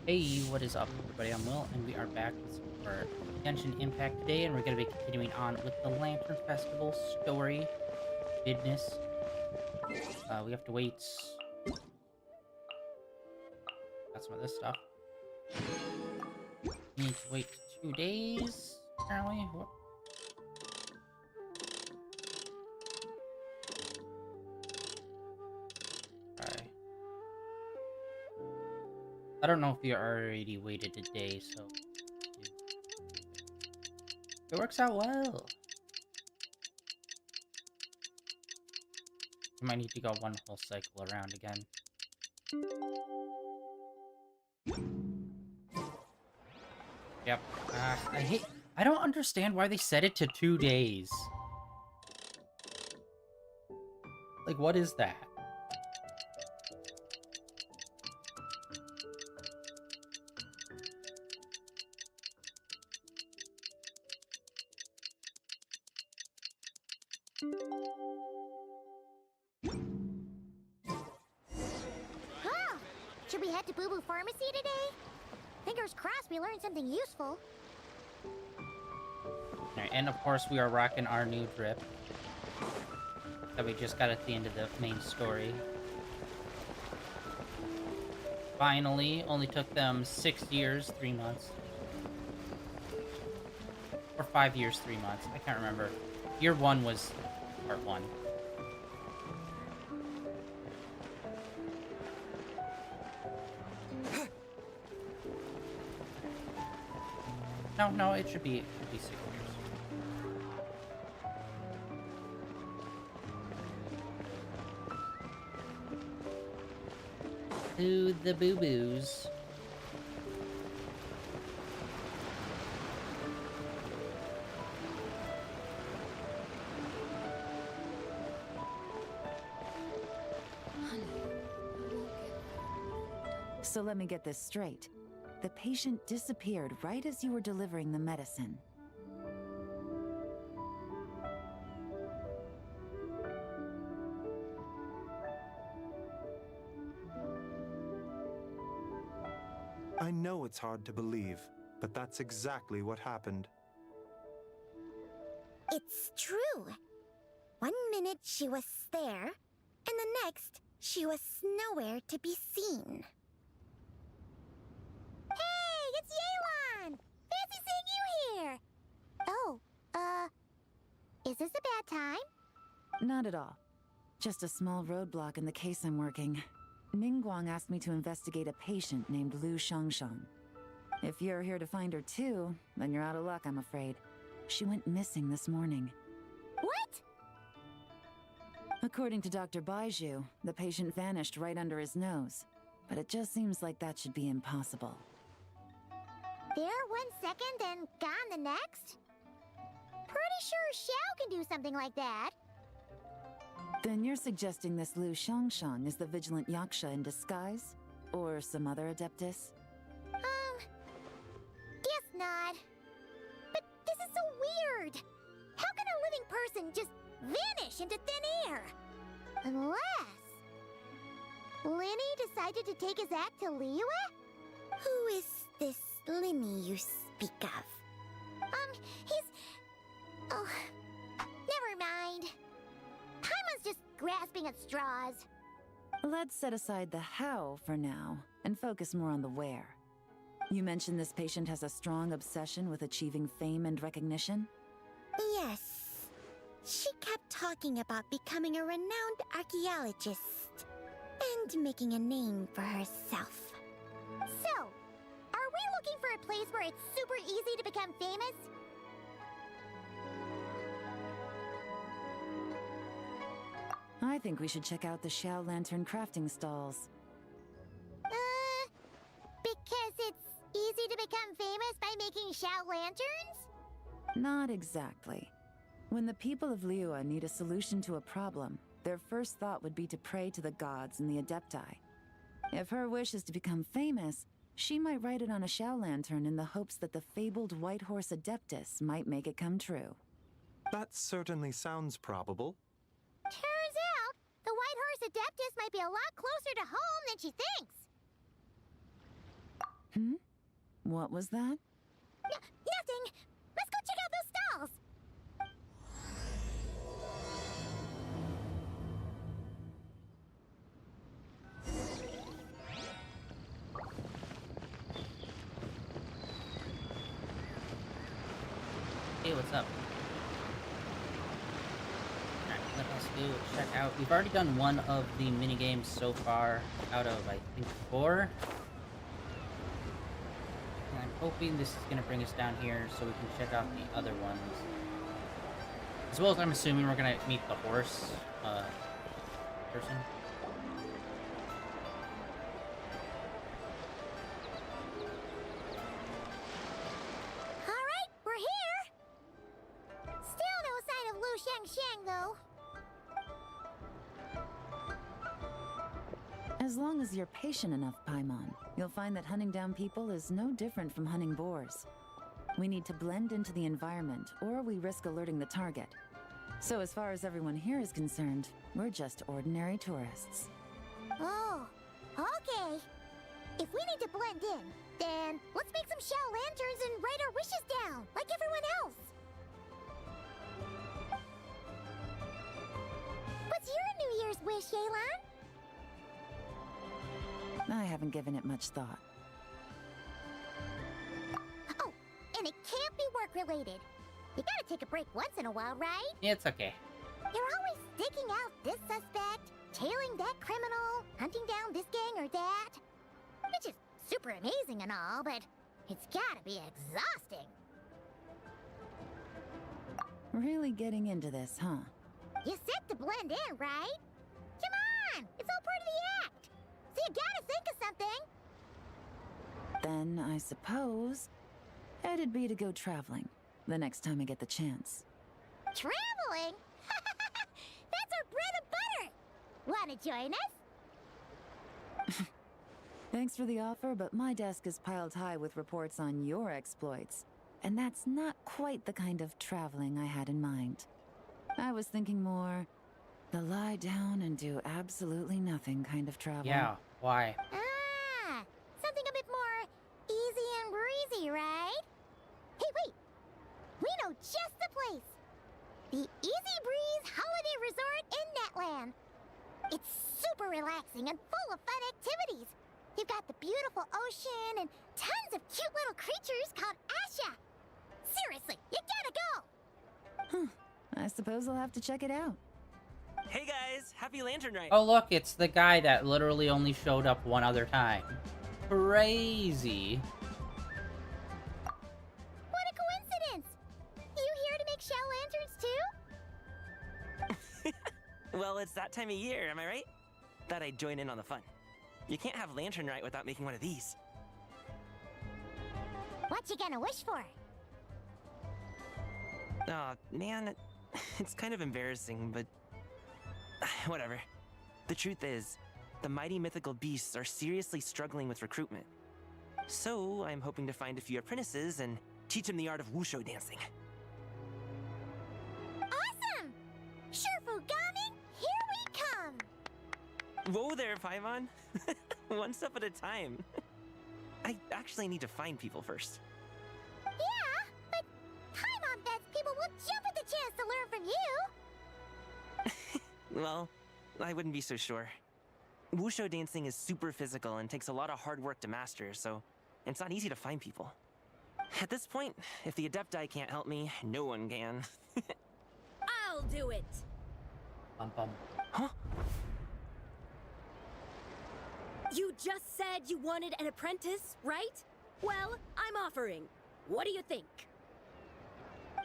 Hey, what is up, everybody? I'm Will, and we are back with some more Genshin Impact today, and we're going to be continuing on with the Lantern Festival story business. We have to wait. Got some of this stuff. We need to wait 2 days, apparently. What? Okay. I don't know if we already waited a day, so it works out well. We might need to go one whole cycle around again. Yep. I don't understand why they set it to 2 days. Like, what is that? Huh? Should we head to Boo Boo Pharmacy today? Fingers crossed we learned something useful. Alright, and of course we are rocking our new drip that we just got at the end of the main story. Finally, only took them 6 years, 3 months. Or 5 years, 3 months. I can't remember. Year 1 was part 1. No, it should be 6 years. To the boo-boos. So let me get this straight. The patient disappeared right as you were delivering the medicine. I know it's hard to believe, but that's exactly what happened. It's true. 1 minute she was there, and the next she was nowhere to be seen. Hey, it's Yelan! Fancy seeing you here! Oh, is this a bad time? Not at all. Just a small roadblock in the case I'm working. Ningguang asked me to investigate a patient named Lu Shangshang. If you're here to find her too, then you're out of luck, I'm afraid. She went missing this morning. What? According to Dr. Baiju, the patient vanished right under his nose. But it just seems like that should be impossible. There 1 second and gone the next? Pretty sure Xiao can do something like that. Then you're suggesting this Lu Shangshang is the vigilant Yaksha in disguise? Or some other adeptus? Guess not. But this is so weird. How can a living person just vanish into thin air? Unless Linny decided to take his act to Liyue? Who is this Linny you speak of? He's... Oh, never mind. Paimon's just grasping at straws. Let's set aside the how for now, and focus more on the where. You mentioned this patient has a strong obsession with achieving fame and recognition? Yes. She kept talking about becoming a renowned archaeologist and making a name for herself. So, are we looking for a place where it's super easy to become famous? I think we should check out the Xiao Lantern crafting stalls. Because it's easy to become famous by making Xiao lanterns? Not exactly. When the people of Liyue need a solution to a problem, their first thought would be to pray to the gods and the Adepti. If her wish is to become famous, she might write it on a Xiao Lantern in the hopes that the fabled White Horse Adeptus might make it come true. That certainly sounds probable. Turns out, the White Horse Adeptus might be a lot closer to home than she thinks. What was that? Nothing! Let's go check out those stalls! Hey, what's up? Alright, let us go check out. We've already done one of the mini games so far out of, I think, 4. And I'm hoping this is going to bring us down here so we can check out the other ones. As well as I'm assuming we're going to meet the horse person. Alright, we're here! Still no sign of Lu Shang, though. As long as you're patient enough, Paimon, you'll find that hunting down people is no different from hunting boars. We need to blend into the environment, or we risk alerting the target. So as far as everyone here is concerned, we're just ordinary tourists. Oh, okay. If we need to blend in, then let's make some shell lanterns and write our wishes down, like everyone else. What's your New Year's wish, Yelan? I haven't given it much thought. Oh, and it can't be work-related. You gotta take a break once in a while, right? Yeah, it's okay. You're always digging out this suspect, tailing that criminal, hunting down this gang or that. Which is super amazing and all, but it's gotta be exhausting. Really getting into this, huh? You said to blend in, right? Come on! It's all part of the act! So you gotta think of something! Then I suppose it'd be to go traveling the next time I get the chance. Traveling? That's our bread and butter! Wanna join us? Thanks for the offer, but my desk is piled high with reports on your exploits. And that's not quite the kind of traveling I had in mind. I was thinking more the lie down and do absolutely nothing kind of travel. Yeah, why? Ah! Something a bit more easy and breezy, right? Hey, wait! We know just the place! The Easy Breeze Holiday Resort in Netland. It's super relaxing and full of fun activities. You've got the beautiful ocean and tons of cute little creatures called Asha. Seriously, you gotta go! I suppose I'll have to check it out. Hey guys, happy Lantern Night! Oh, look, it's the guy that literally only showed up one other time. Crazy. What a coincidence! You here to make shell lanterns too? Well, it's that time of year, am I right? Thought I'd join in on the fun. You can't have Lantern Night without making one of these. What you gonna wish for? Aw, man, it's kind of embarrassing, but whatever. The truth is, the mighty mythical beasts are seriously struggling with recruitment. So, I'm hoping to find a few apprentices and teach them the art of wushu dancing. Awesome! Shurfugami, here we come! Whoa there, Paimon! One step at a time. I actually need to find people first. Yeah, but Paimon bets people will jump at the chance to learn from you! Well, I wouldn't be so sure. Wushu dancing is super physical and takes a lot of hard work to master, so it's not easy to find people. At this point, if the Adepti can't help me, no one can. I'll do it! Bum bum. Huh? You just said you wanted an apprentice, right? Well, I'm offering. What do you think?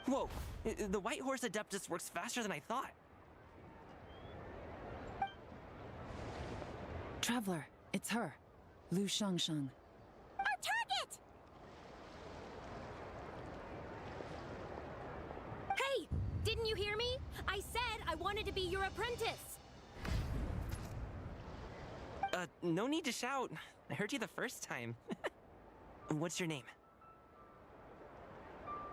Whoa, the White Horse Adeptus works faster than I thought. Traveler, it's her. Lu Shangshang. Our target! Hey! Didn't you hear me? I said I wanted to be your apprentice! No need to shout. I heard you the first time. What's your name?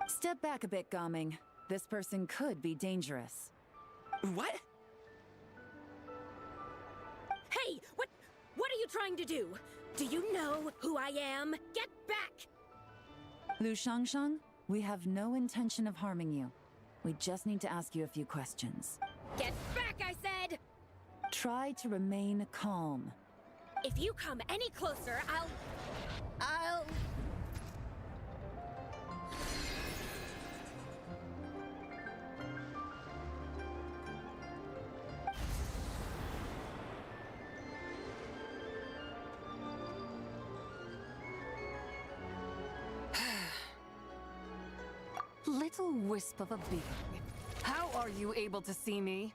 Step back a bit, Gaming. This person could be dangerous. What? Hey! What are you trying to do? Do you know who I am? Get back! Lu Shangshang, we have no intention of harming you. We just need to ask you a few questions. Get back, I said! Try to remain calm. If you come any closer, I'll... Little wisp of a being. How are you able to see me?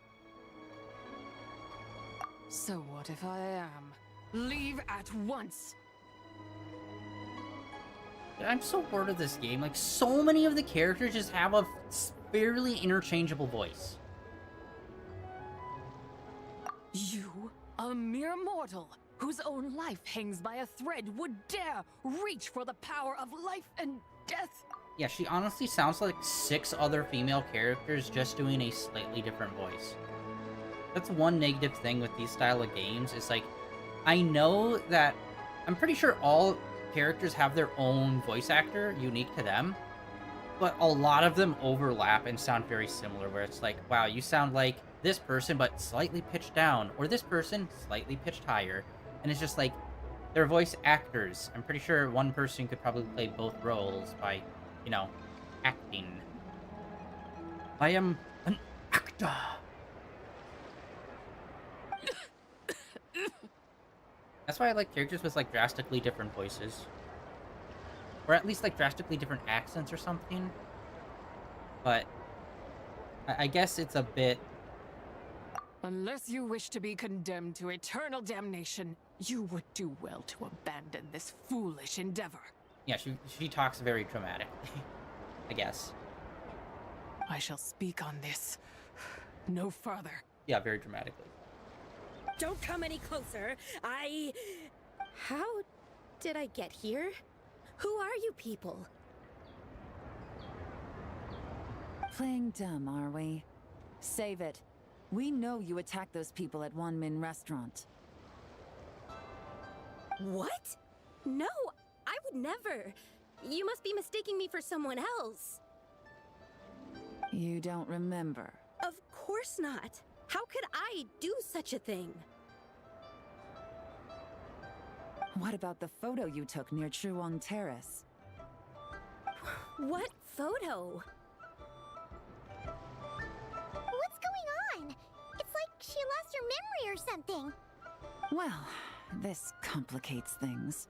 So what if I am? Leave at once! I'm so bored of this game. Like, so many of the characters just have a fairly interchangeable voice. You, a mere mortal, whose own life hangs by a thread, would dare reach for the power of life and death? Yeah, she honestly sounds like 6 other female characters just doing a slightly different voice. That's one negative thing with these style of games, is like, I know that, I'm pretty sure all characters have their own voice actor unique to them, but a lot of them overlap and sound very similar, where it's like, wow, you sound like this person but slightly pitched down, or this person slightly pitched higher, and it's just like, they're voice actors. I'm pretty sure one person could probably play both roles by, you know, acting. I am an actor. That's why I like characters with, like, drastically different voices. Or at least, like, drastically different accents or something. But I guess it's a bit... Unless you wish to be condemned to eternal damnation, you would do well to abandon this foolish endeavor. Yeah, she talks very dramatically, I guess. I shall speak on this no further. Yeah, very dramatically. Don't come any closer. How did I get here? Who are you people? Playing dumb, are we? Save it. We know you attacked those people at Wanmin Restaurant. What? No, I would never. You must be mistaking me for someone else. You don't remember. Of course not. How could I do such a thing? What about the photo you took near Truong Terrace? What photo? What's going on? It's like she lost her memory or something. Well, this complicates things.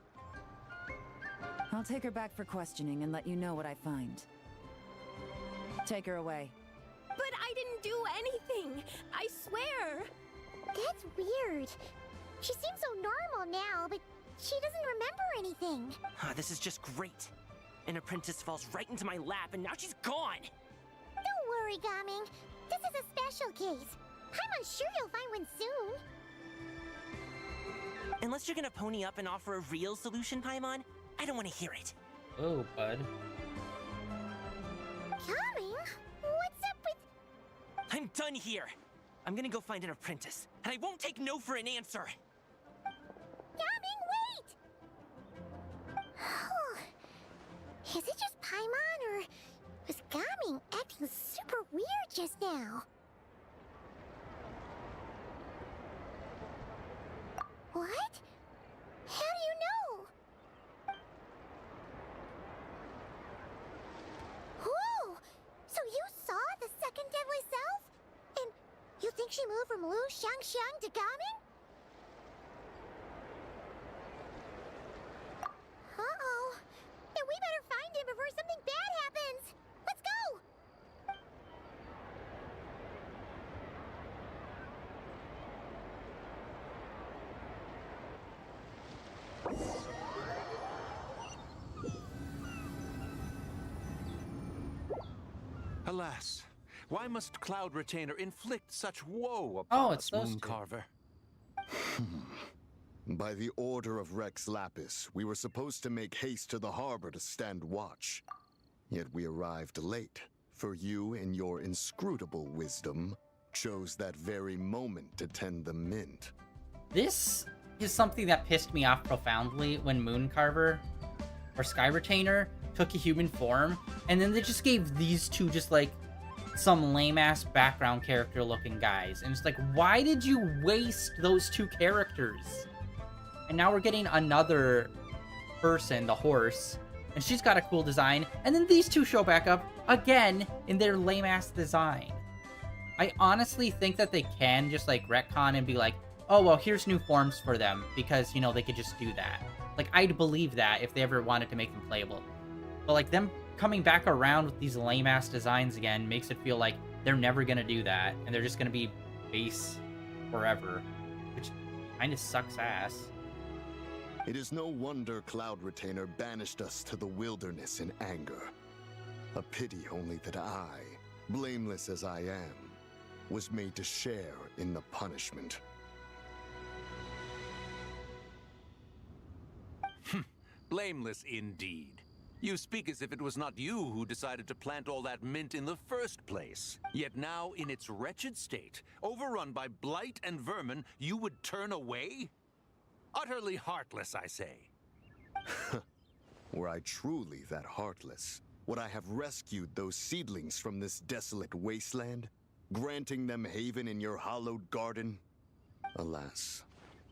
I'll take her back for questioning and let you know what I find. Take her away. But I didn't do anything. I swear. That's weird. She seems so normal now, but she doesn't remember anything. This is just great. An apprentice falls right into my lap, and now she's gone! Don't worry, Gaming. This is a special case. I'm sure you'll find one soon. Unless you're gonna pony up and offer a real solution, Paimon, I don't want to hear it. Oh, bud. Gaming? What's up with... I'm done here. I'm gonna go find an apprentice, and I won't take no for an answer. Gaming, wait! Is it just Paimon, or was Gaming acting super weird just now? What? How do you know? Whoa! So you saw the second deadly self? And you think she moved from Lu Shangxiang to Gaming? Uh-oh. Then we better find him before something bad happens. Let's go! Alas, why must Cloud Retainer inflict such woe Oh, upon it's us, those two. Mooncarver? By the order of Rex Lapis, we were supposed to make haste to the harbor to stand watch. Yet we arrived late, for you, in your inscrutable wisdom, chose that very moment to tend the mint. This is something that pissed me off profoundly when Mooncarver or Sky Retainer took a human form, and then they just gave these two just like some lame-ass background character looking guys. And it's like, why did you waste those two characters? And now we're getting another person, the horse, and she's got a cool design, and then these two show back up again in their lame-ass design. I honestly think that they can just like retcon and be like, oh, well, here's new forms for them, because, you know, they could just do that. Like, I'd believe that if they ever wanted to make them playable. But, like, them coming back around with these lame-ass designs again makes it feel like they're never gonna do that, and they're just gonna be base forever, which kind of sucks ass. It is no wonder Cloud Retainer banished us to the wilderness in anger. A pity only that I, blameless as I am, was made to share in the punishment. Blameless indeed. You speak as if it was not you who decided to plant all that mint in the first place. Yet now, in its wretched state, overrun by blight and vermin, you would turn away? Utterly heartless, I say. Were I truly that heartless, would I have rescued those seedlings from this desolate wasteland, granting them haven in your hallowed garden? Alas,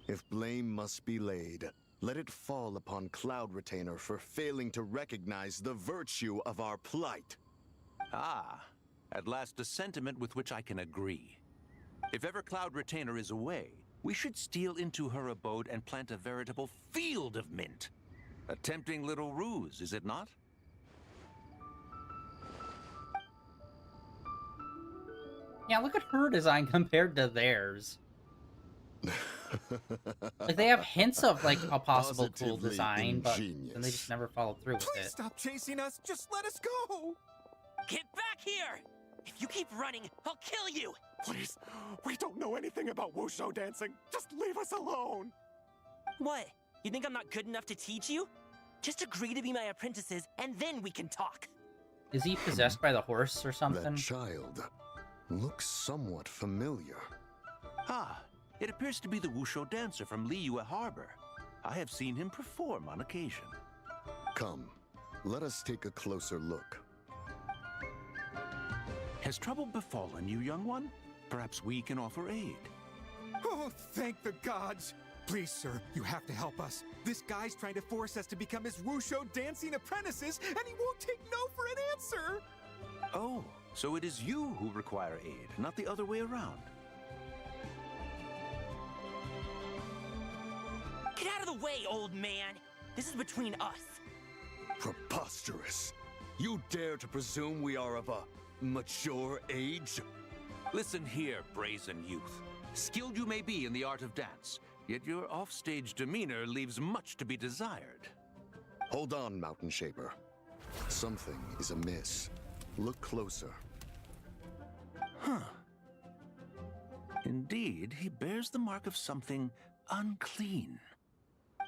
if blame must be laid, let it fall upon Cloud Retainer for failing to recognize the virtue of our plight. Ah, at last a sentiment with which I can agree. If ever Cloud Retainer is away, we should steal into her abode and plant a veritable field of mint. A tempting little ruse, is it not? Yeah, look at her design compared to theirs. Like, they have hints of, like, a possible cool Positively design, but then ingenious. they just never followed through with Please it. stop chasing us. Just let us go. Get back here! If you keep running, I'll kill you! Please. We don't know anything about wushu dancing. Just leave us alone. What? You think I'm not good enough to teach you? Just agree to be my apprentices, and then we can talk. Is he possessed by the horse or something? That child looks somewhat familiar. Ah, it appears to be the Wushu dancer from Liyue Harbor. I have seen him perform on occasion. Come, let us take a closer look. Has trouble befallen you, young one? Perhaps we can offer aid. Oh, thank the gods! Please, sir, you have to help us. This guy's trying to force us to become his wushu dancing apprentices, and he won't take no for an answer! Oh, so it is you who require aid, not the other way around. Get out of the way, old man! This is between us. Preposterous! You dare to presume we are of a mature age? Listen here, brazen youth. Skilled you may be in the art of dance, yet your offstage demeanor leaves much to be desired. Hold on, Mountain Shaper. Something is amiss. Look closer. Huh. Indeed, he bears the mark of something unclean.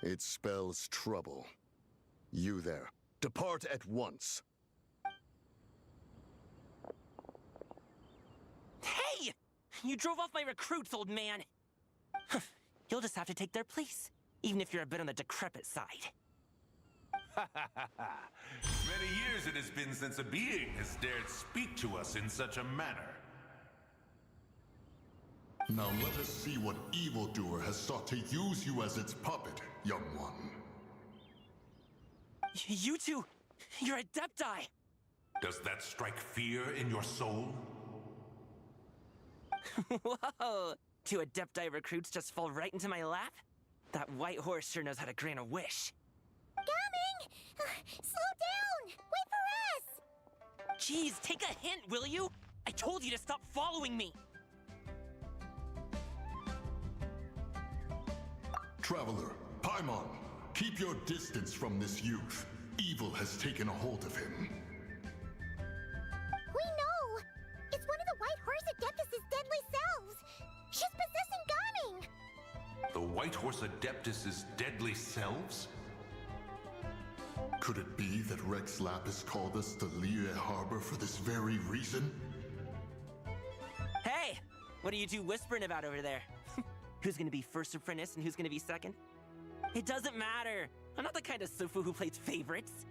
It spells trouble. You there, depart at once. Hey! You drove off my recruits, old man! You'll just have to take their place, even if you're a bit on the decrepit side. Many years it has been since a being has dared speak to us in such a manner. Now let us see what evildoer has sought to use you as its puppet, young one. You two, you're Adepti! Does that strike fear in your soul? Whoa! Two Adepti recruits just fall right into my lap? That white horse sure knows how to grant a wish. Coming! Slow down! Wait for us! Jeez, take a hint, will you? I told you to stop following me! Traveler, Paimon, keep your distance from this youth. Evil has taken a hold of him. We know! It's one of the White Horse Adeptus' deadly selves! She's possessing Gaming! The White Horse Adeptus' deadly selves? Could it be that Rex Lapis called us to Liyue Harbor for this very reason? Hey! What are you two whispering about over there? Who's gonna be first apprentice and who's gonna be second? It doesn't matter. I'm not the kind of Sufu who plays favorites.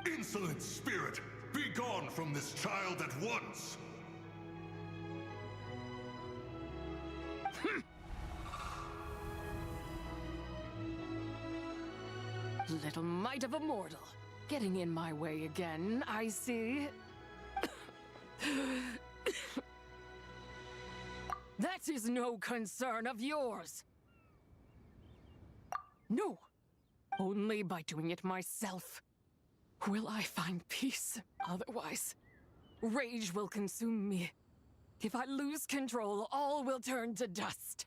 Insolent spirit, be gone from this child at once! Little mite of a mortal. Getting in my way again, I see. That is no concern of yours. No. Only by doing it myself will I find peace. Otherwise, rage will consume me. If I lose control, all will turn to dust.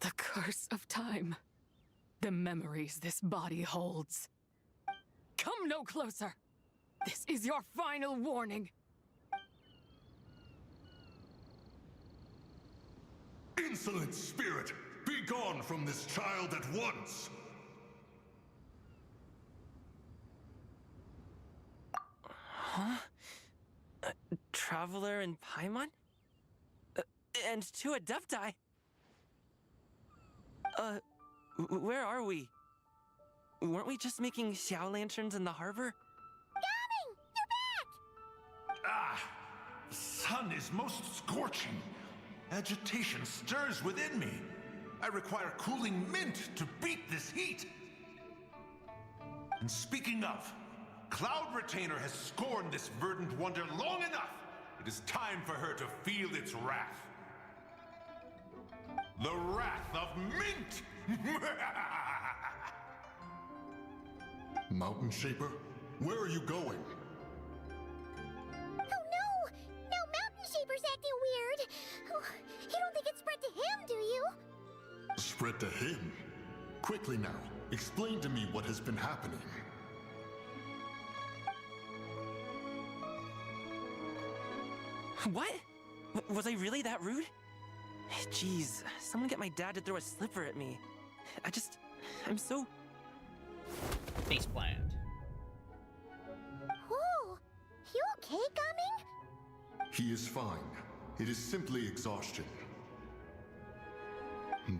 The curse of time. The memories this body holds. Come no closer. This is your final warning. Insolent spirit, be gone from this child at once! Huh? Traveler and Paimon? And two Adepti? Where are we? Weren't we just making Xiao lanterns in the harbor? Gaming! You're back! Ah! The sun is most scorching. Agitation stirs within me. I require cooling mint to beat this heat. And speaking of, Cloud Retainer has scorned this verdant wonder long enough. It is time for her to feel its wrath. The wrath of mint! Mountain Shaper, where are you going? Oh no! Now Mountain Shaper's acting weird! Oh, you don't think it spread to him, do you? Spread to him? Quickly now, explain to me what has been happening. What? Was I really that rude? Jeez, someone get my dad to throw a slipper at me. I'm so... Faceplant. Whoa! You okay, Gaming? He is fine. It is simply exhaustion.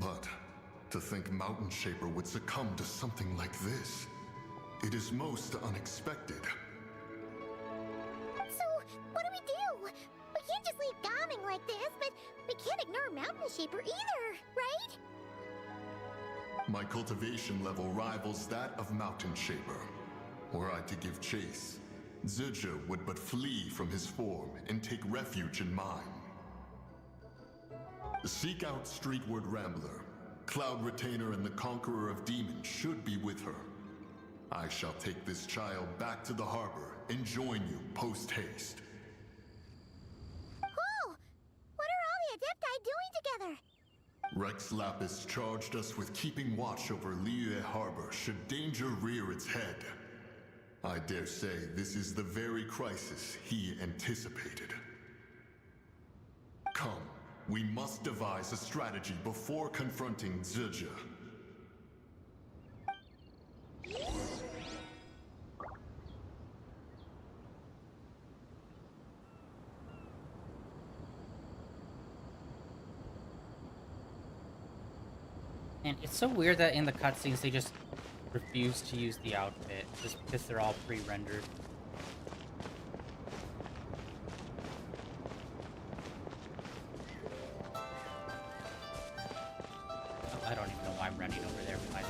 But to think Mountain Shaper would succumb to something like this, it is most unexpected. So, what do? We can't just leave Gaming like this, but we can't ignore Mountain Shaper either, right? My cultivation level rivals that of Mountain Shaper. Were I to give chase, Zizha would but flee from his form and take refuge in mine. Seek out Streetward Rambler. Cloud Retainer and the Conqueror of Demons should be with her. I shall take this child back to the harbor and join you post-haste. Whoa! What are all the Adepti doing together? Rex Lapis charged us with keeping watch over Liyue Harbor should danger rear its head. I dare say this is the very crisis he anticipated. Come, we must devise a strategy before confronting Zizha. And it's so weird that in the cutscenes they just refuse to use the outfit just because they're all pre-rendered. I don't even know why I'm running over there. What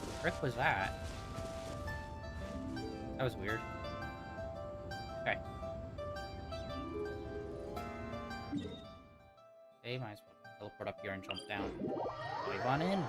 the frick was that? That was weird. Okay. Okay, might as well teleport up here and jump down. Wave on in.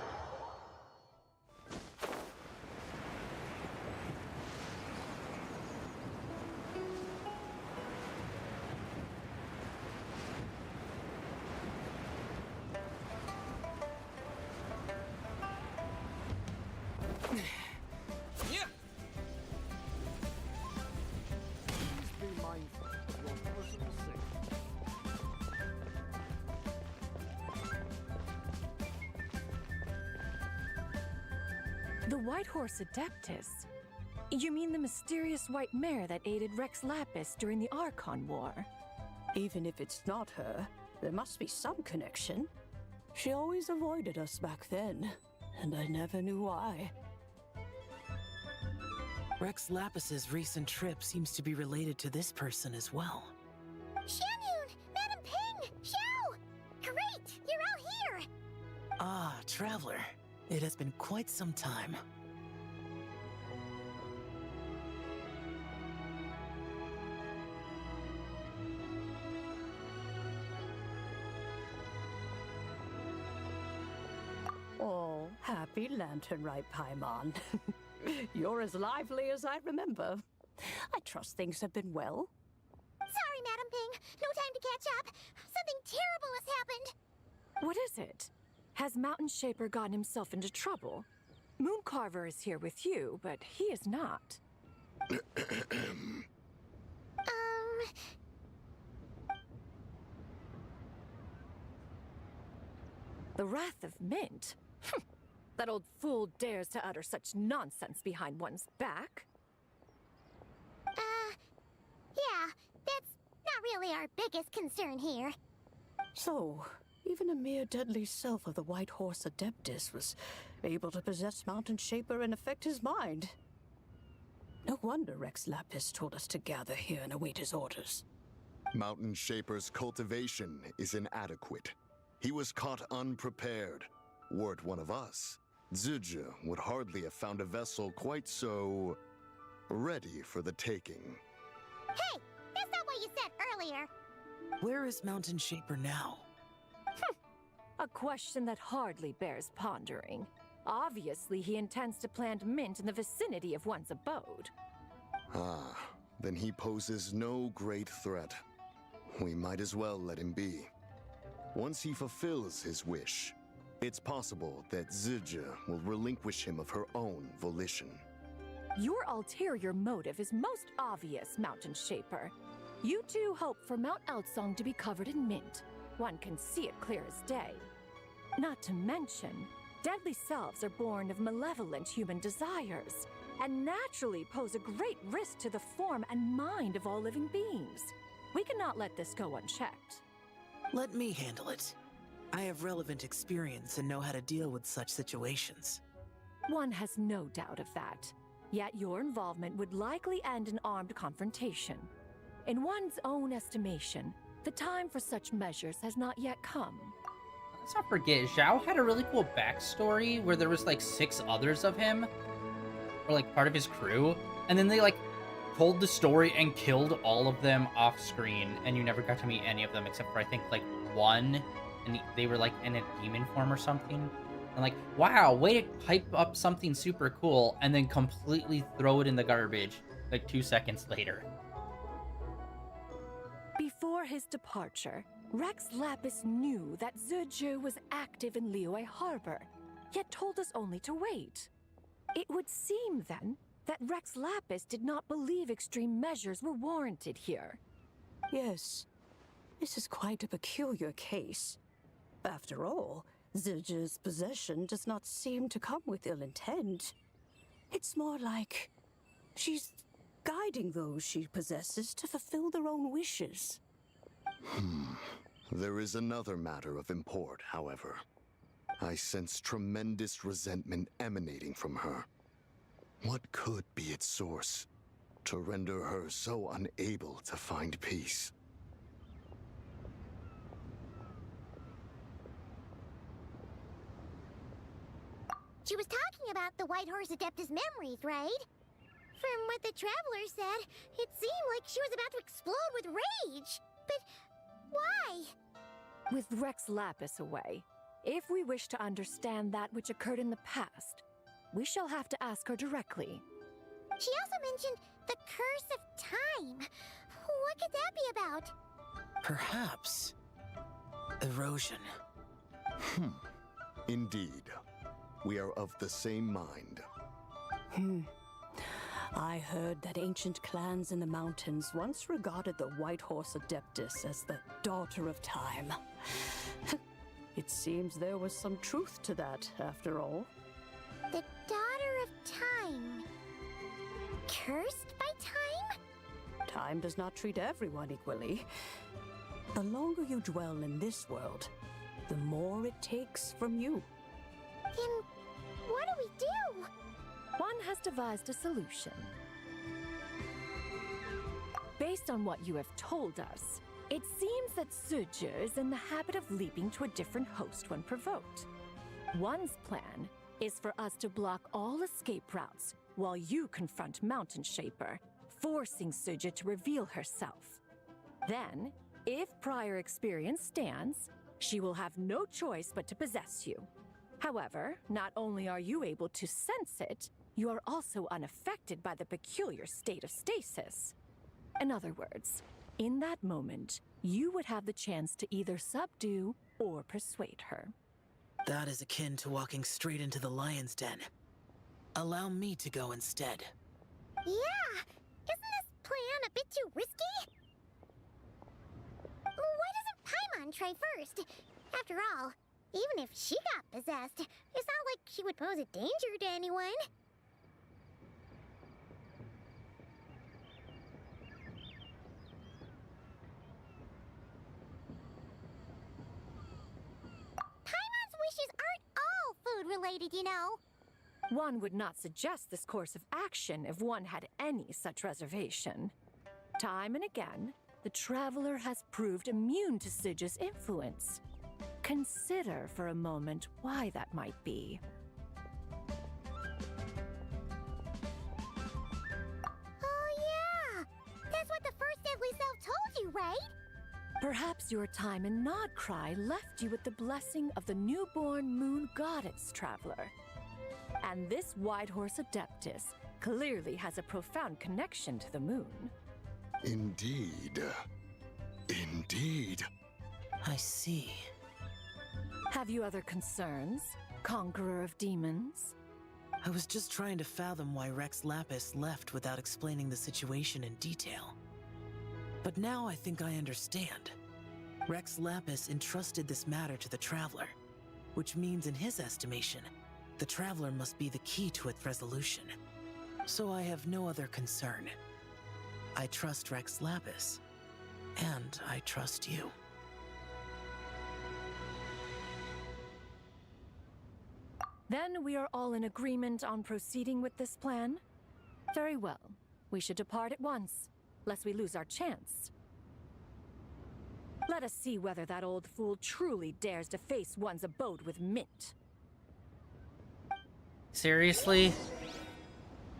The White Horse Adeptus? You mean the mysterious white mare that aided Rex Lapis during the Archon War? Even if it's not her, There must be some connection. She always avoided us back then, and I never knew why. Rex Lapis's recent trip seems to be related to this person as well. Shanyun! Madam Ping! Xiao! Great! You're all here! Ah, Traveler. It has been quite some time. Oh, happy lantern, right, Paimon? You're as lively as I remember. I trust things have been well. Sorry, Madam Ping. No time to catch up. Something terrible has happened. What is it? Has Mountain Shaper gotten himself into trouble? Mooncarver is here with you, but he is not. The Wrath of Mint? That old fool dares to utter such nonsense behind one's back. Yeah, that's not really our biggest concern here. So, even a mere deadly self of the White Horse Adeptus was able to possess Mountain Shaper and affect his mind. No wonder Rex Lapis told us to gather here and await his orders. Mountain Shaper's cultivation is inadequate. He was caught unprepared. Were it one of us, Zizha would hardly have found a vessel quite so ready for the taking. Hey, that's not what you said earlier. Where is Mountain Shaper now? A question that hardly bears pondering. Obviously, he intends to plant mint in the vicinity of one's abode. Ah, then he poses no great threat. We might as well let him be. Once he fulfills his wish, it's possible that Zizha will relinquish him of her own volition. Your ulterior motive is most obvious, Mountain Shaper. You two hope for Mount Eltsong to be covered in mint. One can see it clear as day. Not to mention, deadly selves are born of malevolent human desires, and naturally pose a great risk to the form and mind of all living beings. We cannot let this go unchecked. Let me handle it. I have relevant experience and know how to deal with such situations. One has no doubt of that. Yet your involvement would likely end in armed confrontation. In one's own estimation, the time for such measures has not yet come. Let's not forget, Zhao had a really cool backstory where there was like 6 others of him, or like part of his crew, and then they like told the story and killed all of them off screen, and you never got to meet any of them except for I think like one, and they were like in a demon form or something. And like, wow, way to hype up something super cool and then completely throw it in the garbage like 2 seconds later. Before his departure, Rex Lapis knew that Zizhu was active in Liyue Harbor, yet told us only to wait. It would seem, then, that Rex Lapis did not believe extreme measures were warranted here. Yes, this is quite a peculiar case. After all, Zizha's possession does not seem to come with ill intent. It's more like she's guiding those she possesses to fulfill their own wishes. There is another matter of import, however. I sense tremendous resentment emanating from her. What could be its source to render her so unable to find peace? She was talking about the White Horse Adeptus memories, right? From what the Traveler said, it seemed like she was about to explode with rage. But why? With Rex Lapis away, if we wish to understand that which occurred in the past, we shall have to ask her directly. She also mentioned the Curse of Time. What could that be about? Perhaps erosion. Indeed. We are of the same mind. I heard that ancient clans in the mountains once regarded the White Horse Adeptus as the daughter of time. It seems there was some truth to that, after all. The Daughter of Time. Cursed by time? Time does not treat everyone equally. The longer you dwell in this world, the more it takes from you. Then what do we do? One has devised a solution. Based on what you have told us, it seems that Suju is in the habit of leaping to a different host when provoked. One's plan is for us to block all escape routes while you confront Mountain Shaper, forcing Suju to reveal herself. Then, if prior experience stands, she will have no choice but to possess you. However, not only are you able to sense it, you are also unaffected by the peculiar state of stasis. In other words, in that moment, you would have the chance to either subdue or persuade her. That is akin to walking straight into the lion's den. Allow me to go instead. Yeah! Isn't this plan a bit too risky? Why doesn't Paimon try first? After all, even if she got possessed, it's not like she would pose a danger to anyone. Paimon's wishes aren't all food-related, you know. One would not suggest this course of action if one had any such reservation. Time and again, the Traveler has proved immune to Suju's influence. Consider for a moment why that might be. Oh yeah! That's what the First Deadly Self told you, right? Perhaps your time in Nodcry left you with the blessing of the newborn moon goddess, Traveler. And this White Horse Adeptus clearly has a profound connection to the moon. Indeed. Indeed. I see. Have you other concerns, Conqueror of Demons? I was just trying to fathom why Rex Lapis left without explaining the situation in detail. But now I think I understand. Rex Lapis entrusted this matter to the Traveler, which means in his estimation, the Traveler must be the key to its resolution. So I have no other concern. I trust Rex Lapis, and I trust you. Then we are all in agreement on proceeding with this plan? Very well. We should depart at once, lest we lose our chance. Let us see whether that old fool truly dares to face one's abode with Mint. Seriously?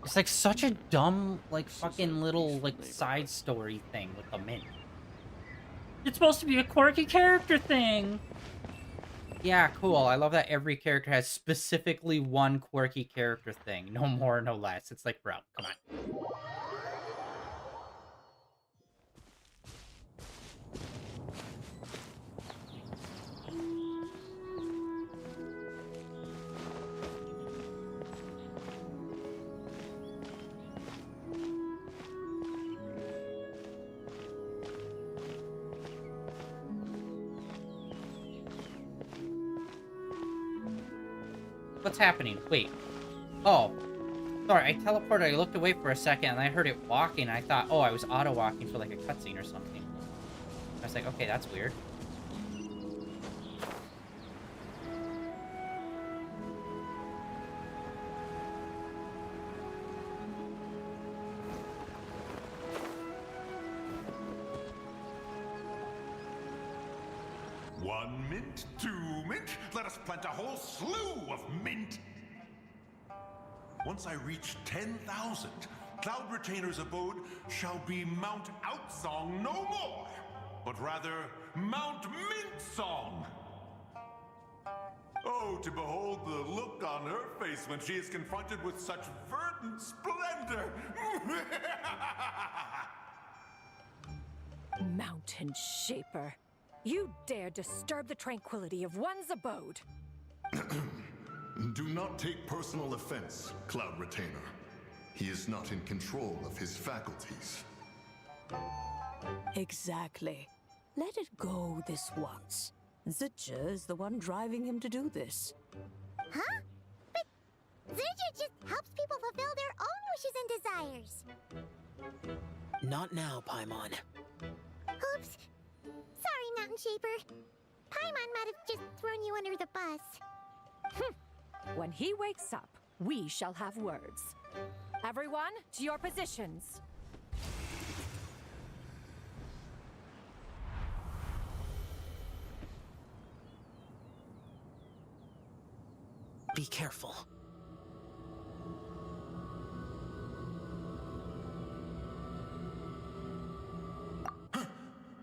It's like such a dumb, like, fucking little, like, side story thing with the Mint. It's supposed to be a quirky character thing! Yeah, cool. I love that every character has specifically one quirky character thing. No more, no less. It's like, bro, come on. What's happening? Wait. Oh. Sorry, I teleported. I looked away for a second, and I heard it walking, and I thought, oh, I was auto-walking for, like, a cutscene or something. I was like, okay, that's weird. One mint, two mint, let us plant a whole slew of mint. Once I reach 10,000, Cloud Retainer's abode shall be Mount Outsong no more, but rather Mount Mintsong. Oh, to behold the look on her face when she is confronted with such verdant splendor! Mountain Shaper. You dare disturb the tranquility of one's abode. Do not take personal offense, Cloud Retainer. He is not in control of his faculties. Exactly. Let it go this once. Zitja is the one driving him to do this. Huh? But Zitja just helps people fulfill their own wishes and desires. Not now, Paimon. Oops. Sorry, Mountain Shaper. Paimon might have just thrown you under the bus. When he wakes up, we shall have words. Everyone, to your positions. Be careful.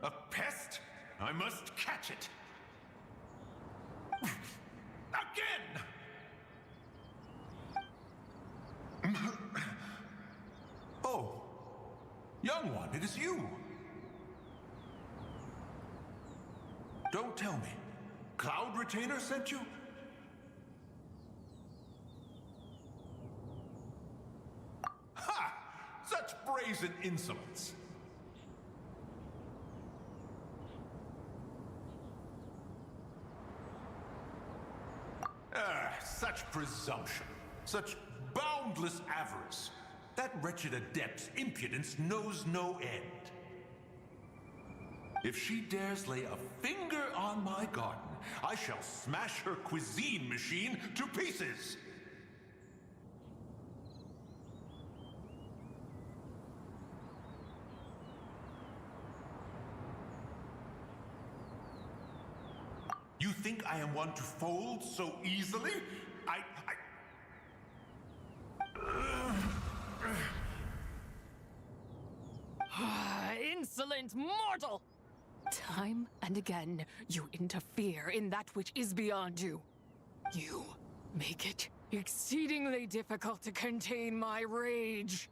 A pest? I must catch it. Again! Oh, young one, it is you. Don't tell me. Cloud Retainer sent you? Ha! Such brazen insolence. Such presumption, such boundless avarice. That wretched adept's impudence knows no end. If she dares lay a finger on my garden, I shall smash her cuisine machine to pieces! You think I am one to fold so easily? Insolent mortal! Time and again, you interfere in that which is beyond you. You make it exceedingly difficult to contain my rage.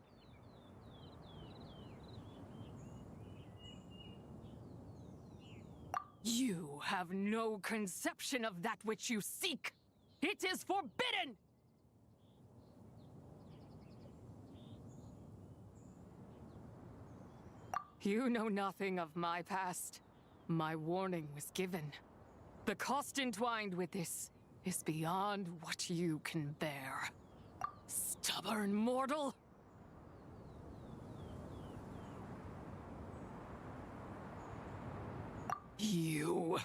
You have no conception of that which you seek. It is forbidden! You know nothing of my past. My warning was given. The cost entwined with this is beyond what you can bear. Stubborn mortal! You...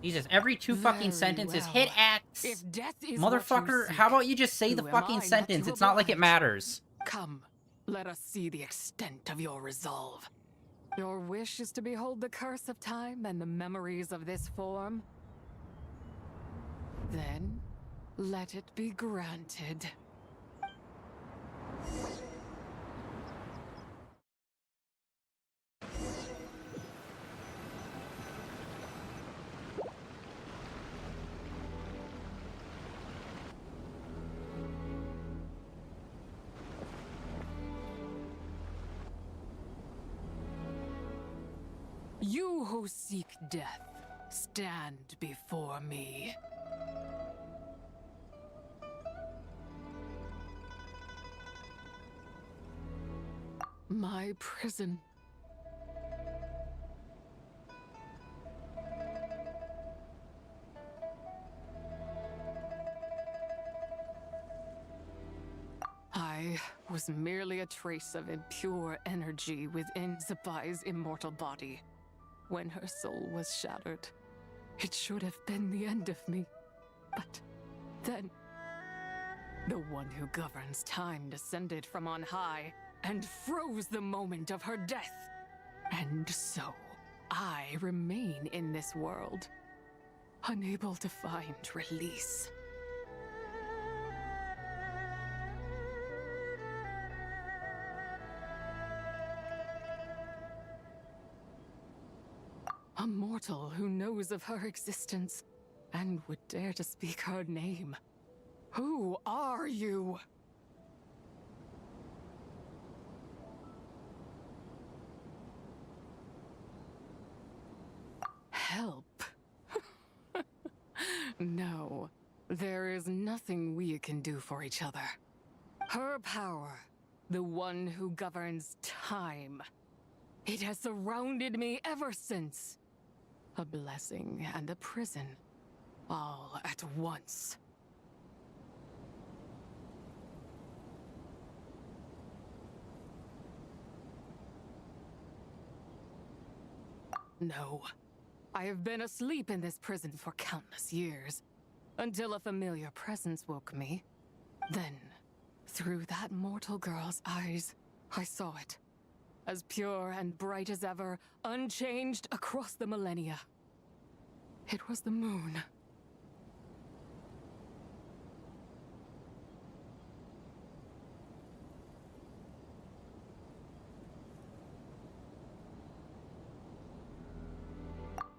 Jesus, every two fucking sentences. Hit X! If death is Motherfucker, how about you just say the fucking sentence? It's not like it matters. Come, let us see the extent of your resolve. Your wish is to behold the curse of time and the memories of this form? Then, let it be granted. You who seek death, stand before me. My prison. I was merely a trace of impure energy within Zapai's immortal body. When her soul was shattered, it should have been the end of me. But then, the one who governs time descended from on high and froze the moment of her death. And so, I remain in this world, unable to find release. A mortal who knows of her existence and would dare to speak her name. Who are you? Help? No, there is nothing we can do for each other. Her power, the one who governs time, it has surrounded me ever since. A blessing and a prison, all at once. No. I have been asleep in this prison for countless years, until a familiar presence woke me. Then, through that mortal girl's eyes, I saw it. As pure and bright as ever, unchanged across the millennia. It was the moon.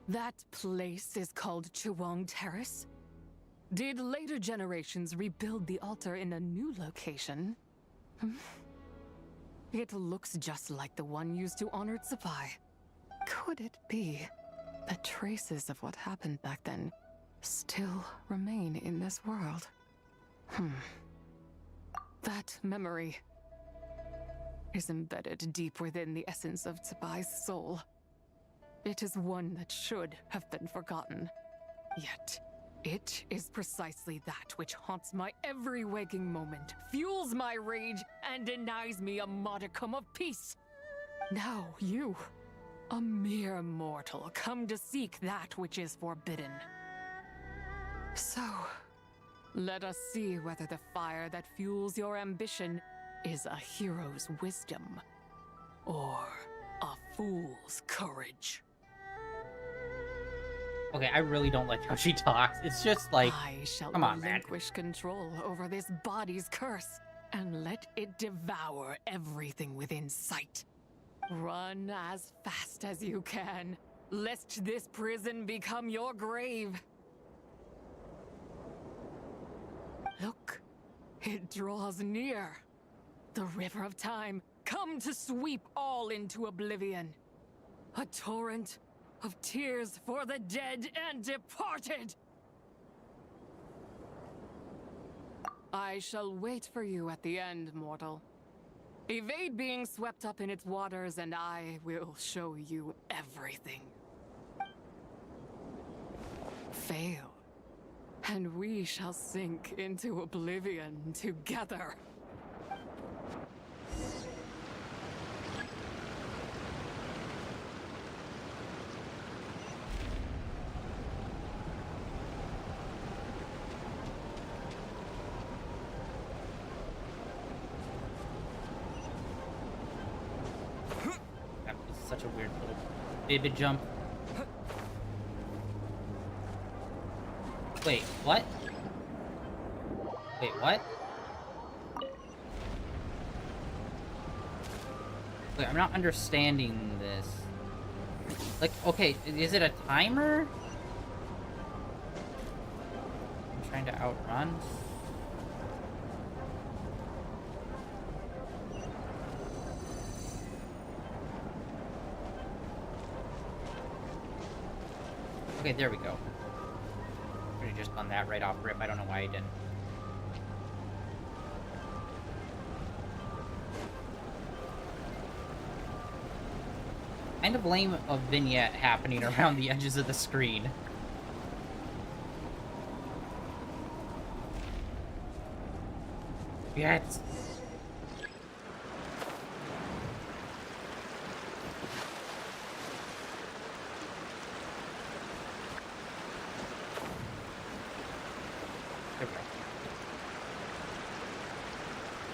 That place is called Chuang Terrace. Did later generations rebuild the altar in a new location? It looks just like the one used to honor Tsupai. Could it be that traces of what happened back then still remain in this world? That memory is embedded deep within the essence of Tsubai's soul. It is one that should have been forgotten. Yet, it is precisely that which haunts my every waking moment, fuels my rage, and denies me a modicum of peace. Now you, a mere mortal, come to seek that which is forbidden. So, let us see whether the fire that fuels your ambition is a hero's wisdom, or a fool's courage. Okay, I really don't like how she talks. It's just like, I shall come on, man. relinquish control over this body's curse and let it devour everything within sight. Run as fast as you can, lest this prison become your grave. Look, it draws near. The river of time, come to sweep all into oblivion. A torrent of tears for the dead and departed. I shall wait for you at the end, mortal. Evade being swept up in its waters, and I will show you everything. Fail, and we shall sink into oblivion together. Such a weird little vivid jump. Wait, what? Wait, what? Wait, I'm not understanding this. Like, okay, is it a timer? I'm trying to outrun. Okay, there we go. Could have just done that right off rip. I don't know why I didn't. Kind of lame a vignette happening around the edges of the screen. Yes.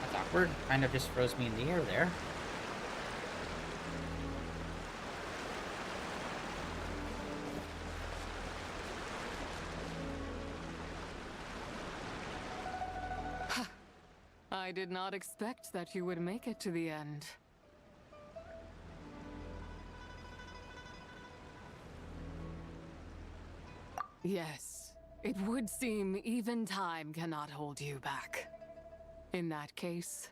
That's awkward. Kind of just froze me in the air there. I did not expect that you would make it to the end. Yes, it would seem even time cannot hold you back. In that case,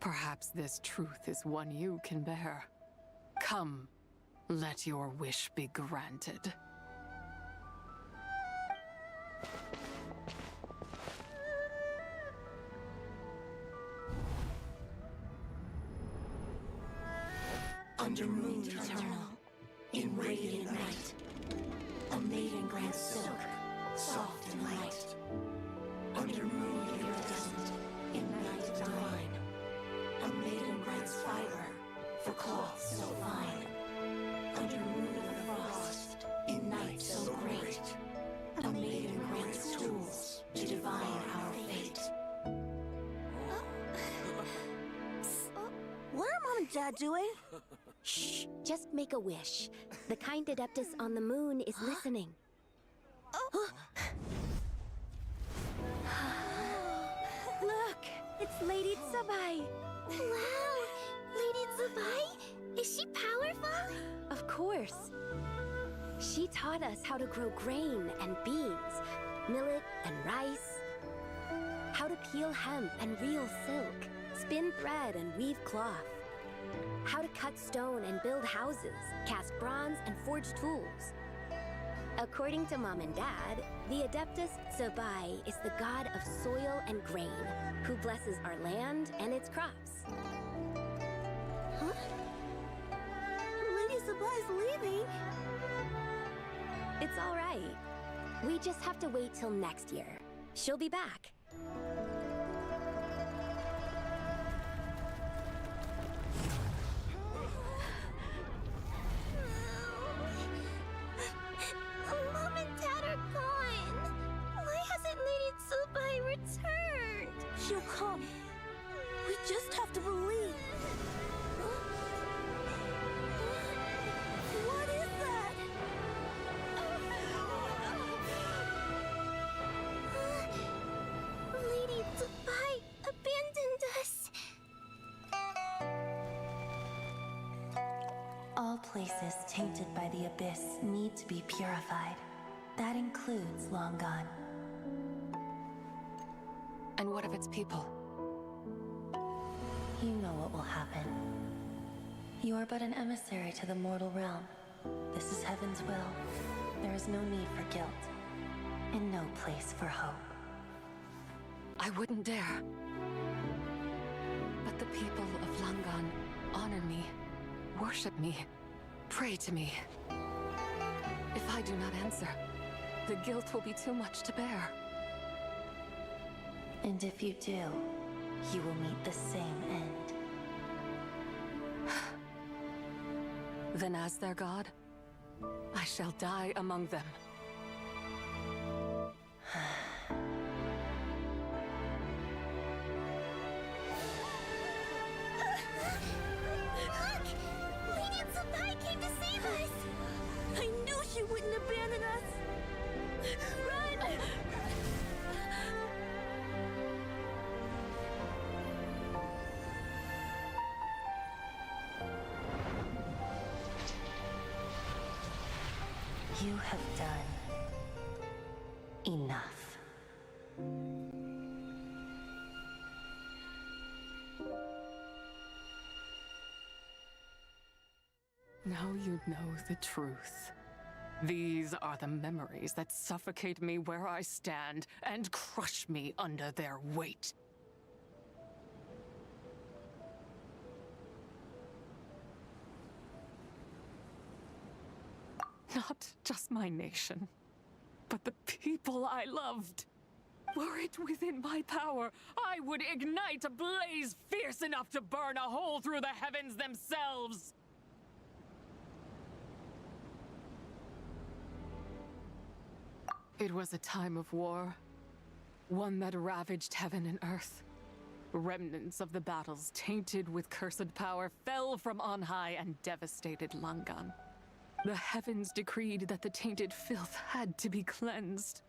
perhaps this truth is one you can bear. Come, let your wish be granted. Under moon eternal, in radiant night, a maiden grants silk, soft and light. Under moon iridescent, in night divine, a maiden grants fiber, for cloth so fine. Under moon of frost, in night so great, a maiden grants tools to divine our fate. What are Mom and Dad doing? Shh, just make a wish. The kind Adeptus on the moon is listening. Look, it's Lady Tsubai. Wow! Lady Tsubai? Is she powerful? Of course. She taught us how to grow grain and beans, millet and rice, how to peel hemp and reel silk, spin thread and weave cloth, how to cut stone and build houses, cast bronze and forge tools. According to Mom and Dad, the Adeptus Tsubai is the god of soil and grain, who blesses our land and its crops. Huh? Lady Tsubai's leaving. It's all right. We just have to wait till next year. She'll be back. Mom and Dad are gone. Why hasn't Lady Tsubai returned? She'll come. We just have to believe. What is that? Lady Tsubai abandoned us. All places tainted by the abyss need to be purified. That includes Long Gone. And what of its people? You know what will happen. You are but an emissary to the mortal realm. This is Heaven's will. There is no need for guilt, and no place for hope. I wouldn't dare. But the people of Langan honor me, worship me, pray to me. If I do not answer, the guilt will be too much to bear. And if you do, you will meet the same end. Then as their god, I shall die among them. Look! Lady Tsubai came to save us! I knew she wouldn't abandon us! Run! You have done enough. Now you know the truth. These are the memories that suffocate me where I stand and crush me under their weight. Not just my nation, but the people I loved. Were it within my power, I would ignite a blaze fierce enough to burn a hole through the heavens themselves. It was a time of war, one that ravaged heaven and earth. Remnants of the battles tainted with cursed power fell from on high and devastated Langan. The heavens decreed that the tainted filth had to be cleansed.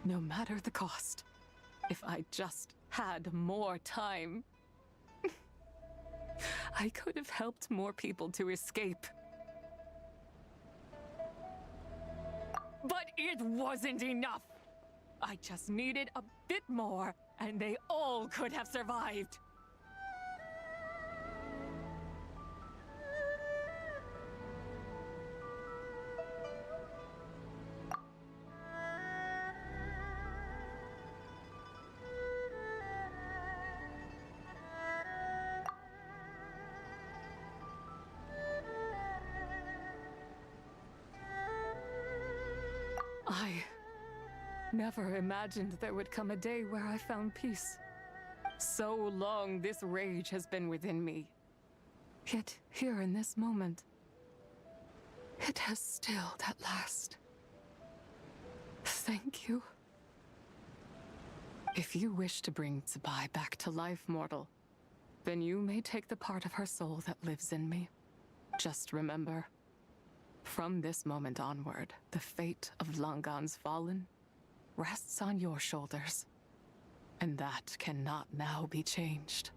No matter the cost, if I just had more time, I could have helped more people to escape. But it wasn't enough! I just needed a bit more, and they all could have survived. I never imagined there would come a day where I found peace. So long this rage has been within me. Yet here in this moment, It has stilled at last. Thank you. If you wish to bring Tsubai back to life, mortal, then you may take the part of her soul that lives in me. Just remember, from this moment onward, the fate of Langan's fallen rests on your shoulders. And that cannot now be changed.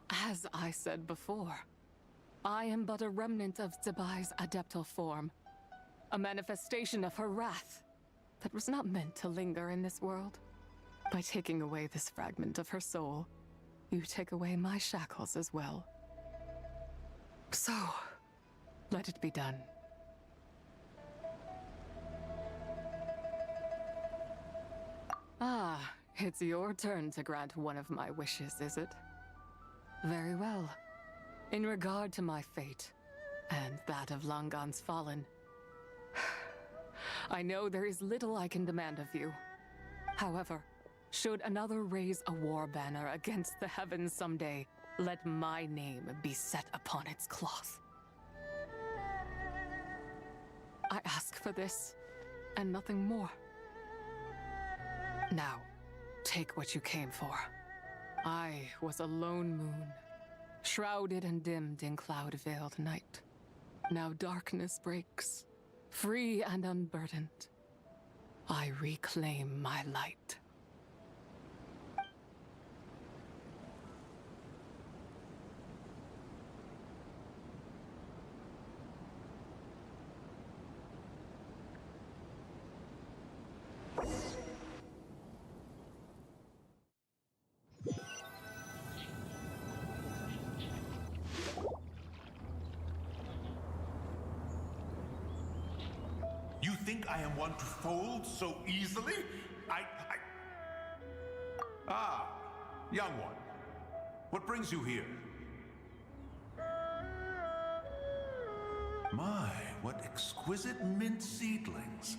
As I said before, I am but a remnant of Tsubai's adeptal form, a manifestation of her wrath that was not meant to linger in this world. By taking away this fragment of her soul, you take away my shackles as well. So, let it be done. Ah, it's your turn to grant one of my wishes, is it? Very well. In regard to my fate, and that of Langan's fallen, I know there is little I can demand of you. However, should another raise a war banner against the heavens someday, let my name be set upon its cloth. I ask for this, and nothing more. Now, take what you came for. I was a lone moon, shrouded and dimmed in cloud-veiled night. Now darkness breaks, free and unburdened. I reclaim my light. You think I am one to fold so easily? Ah, young one. What brings you here? My, what exquisite mint seedlings.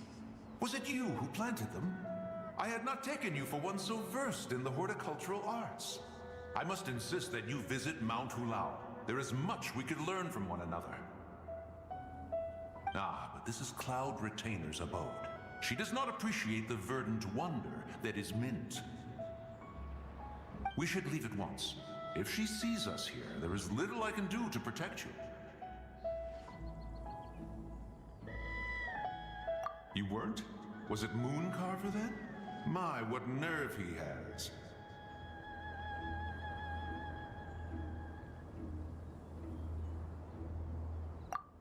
Was it you who planted them? I had not taken you for one so versed in the horticultural arts. I must insist that you visit Mount Hulao. There is much we could learn from one another. Ah, but this is Cloud Retainer's abode. She does not appreciate the verdant wonder that is mint. We should leave at once. If she sees us here, there is little I can do to protect you. You weren't? Was it Mooncarver then? My, what nerve he has.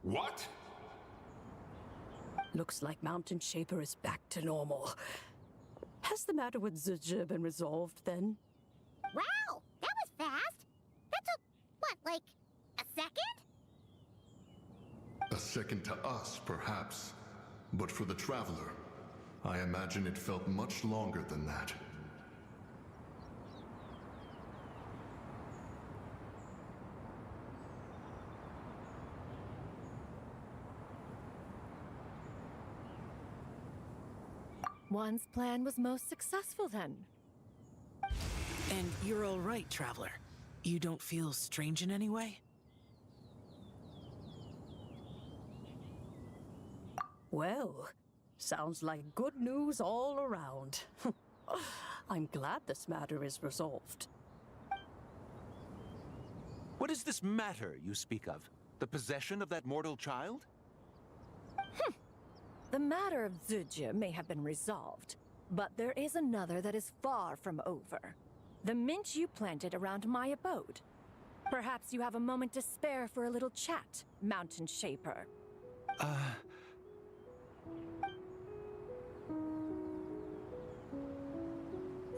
What? Looks like Mountain Shaper is back to normal. Has the matter with Zizhi been resolved then? Wow, that was fast. That took, what, like, a second? A second to us, perhaps. But for the Traveler, I imagine it felt much longer than that. One's plan was most successful then. And you're all right, Traveler. You don't feel strange in any way? Well, sounds like good news all around. I'm glad this matter is resolved. What is this matter you speak of? The possession of that mortal child? The matter of Zizhi may have been resolved, but there is another that is far from over. The mint you planted around my abode. Perhaps you have a moment to spare for a little chat, Mountain Shaper.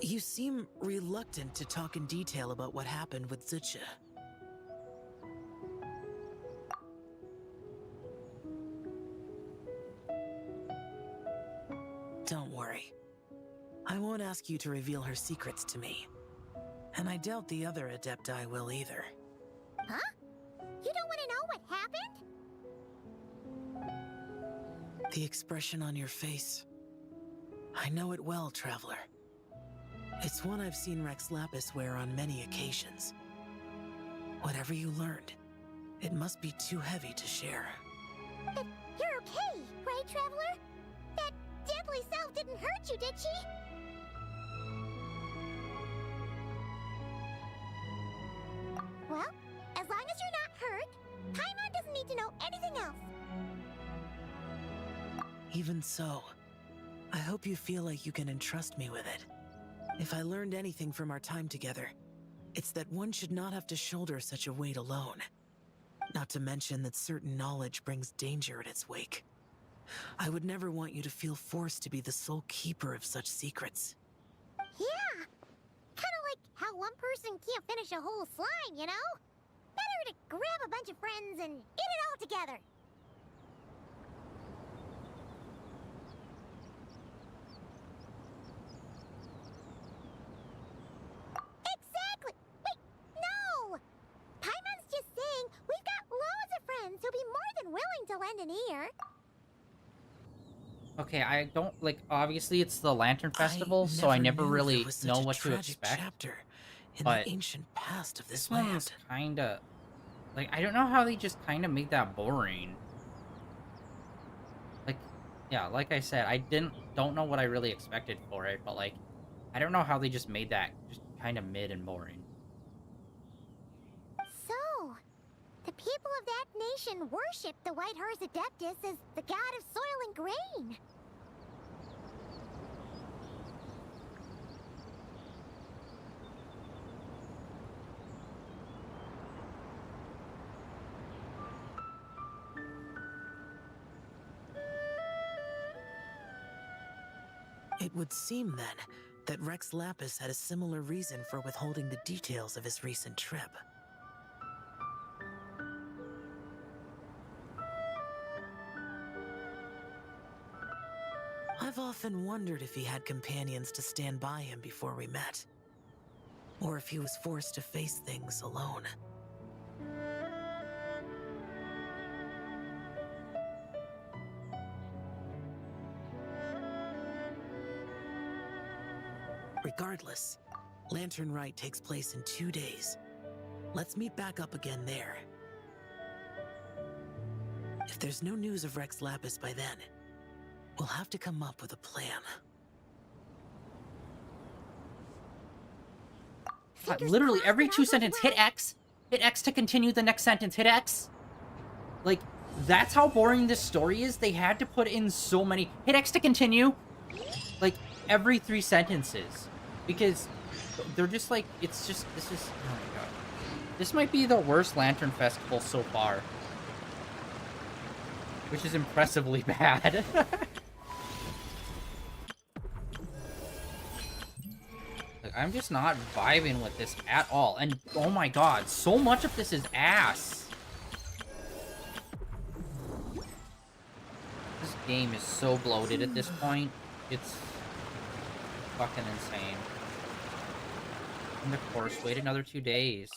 You seem reluctant to talk in detail about what happened with Zizhi. Don't worry. I won't ask you to reveal her secrets to me. And I doubt the other Adepti will either. Huh? You don't want to know what happened? The expression on your face. I know it well, Traveler. It's one I've seen Rex Lapis wear on many occasions. Whatever you learned, it must be too heavy to share. But you're okay, right, Traveler? That deadly self didn't hurt you, did she? Well, as long as you're not hurt, Paimon doesn't need to know anything else. Even so, I hope you feel like you can entrust me with it. If I learned anything from our time together, it's that one should not have to shoulder such a weight alone. Not to mention that certain knowledge brings danger in its wake. I would never want you to feel forced to be the sole keeper of such secrets. Yeah! Kinda like how one person can't finish a whole slime, you know? Better to grab a bunch of friends and eat it all together. Exactly! Wait, no! Paimon's just saying we've got loads of friends who'll be more than willing to lend an ear. Okay, I don't, like, obviously it's the Lantern Festival, so I never really know what to expect. In but the ancient past of this one's land. kinda... Like, I don't know how they just kinda made that boring. Like, yeah, like I said, I don't know what I really expected for it, but, like, I don't know how they just made that just kinda mid and boring. So, the people of that nation worship the White Horse Adeptus as the god of soil and grain. It would seem, then, that Rex Lapis had a similar reason for withholding the details of his recent trip. I've often wondered if he had companions to stand by him before we met. Or if he was forced to face things alone. Regardless, Lantern Rite takes place in 2 days. Let's meet back up again there. If there's no news of Rex Lapis by then, we'll have to come up with a plan. Literally every 2 sentences, hit X to continue the next sentence, hit X. Like, that's how boring this story is. They had to put in so many, hit X to continue, like, every 3 sentences. Because they're just like, it's just, this is, oh my god. This might be the worst Lantern Festival so far. Which is impressively bad. Like, I'm just not vibing with this at all. And, oh my god, so much of this is ass. This game is so bloated at this point. It's fucking insane. And of course, wait another 2 days.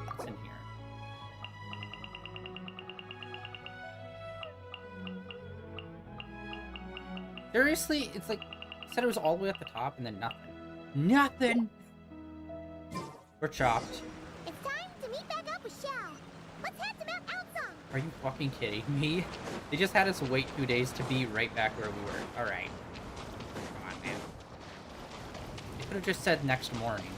What's in here? Seriously, it's like, said it was all the way at the top and then nothing. Nothing! We're chopped. It's time to meet back up with Xiao. Let's head to Mount Outsong. Are you fucking kidding me? They just had us wait 2 days to be right back where we were. Alright. Come on, man. They could have just said next morning.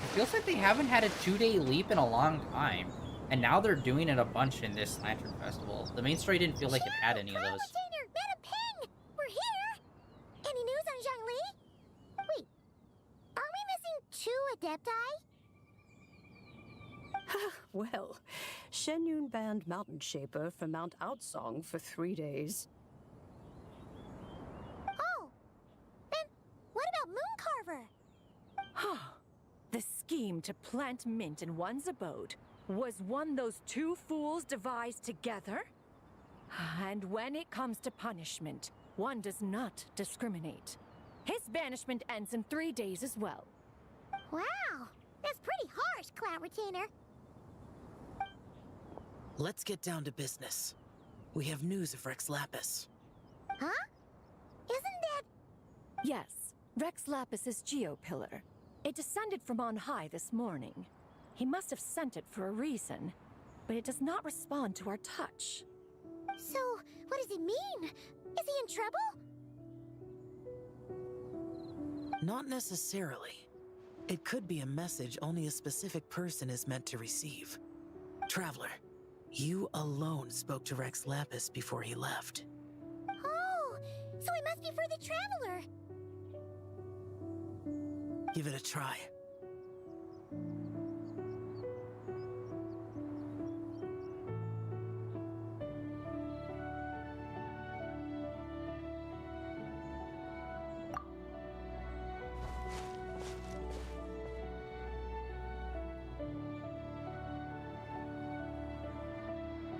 It feels like they haven't had a 2-day leap in a long time. And now they're doing it a bunch in this Lantern Festival. The main story didn't feel like it had any of those. Madam Peng! We're here! Any news on Zhongli? Wait, are we missing 2 Adepti? Well, Shenyun banned Mountain Shaper from Mount Outsong for 3 days. Oh, then what about Mooncarver? The scheme to plant mint in one's abode was one those 2 fools devised together? And when it comes to punishment, one does not discriminate. His banishment ends in 3 days as well. Wow, that's pretty harsh, Cloud Retainer. Let's get down to business. We have news of Rex Lapis. Huh? Isn't that... Yes, Rex Lapis's Geopillar. It descended from on high this morning. He must have sent it for a reason, but it does not respond to our touch. So, what does it mean? Is he in trouble? Not necessarily. It could be a message only a specific person is meant to receive. Traveler, you alone spoke to Rex Lapis before he left. Oh, so it must be for the Traveler. Give it a try.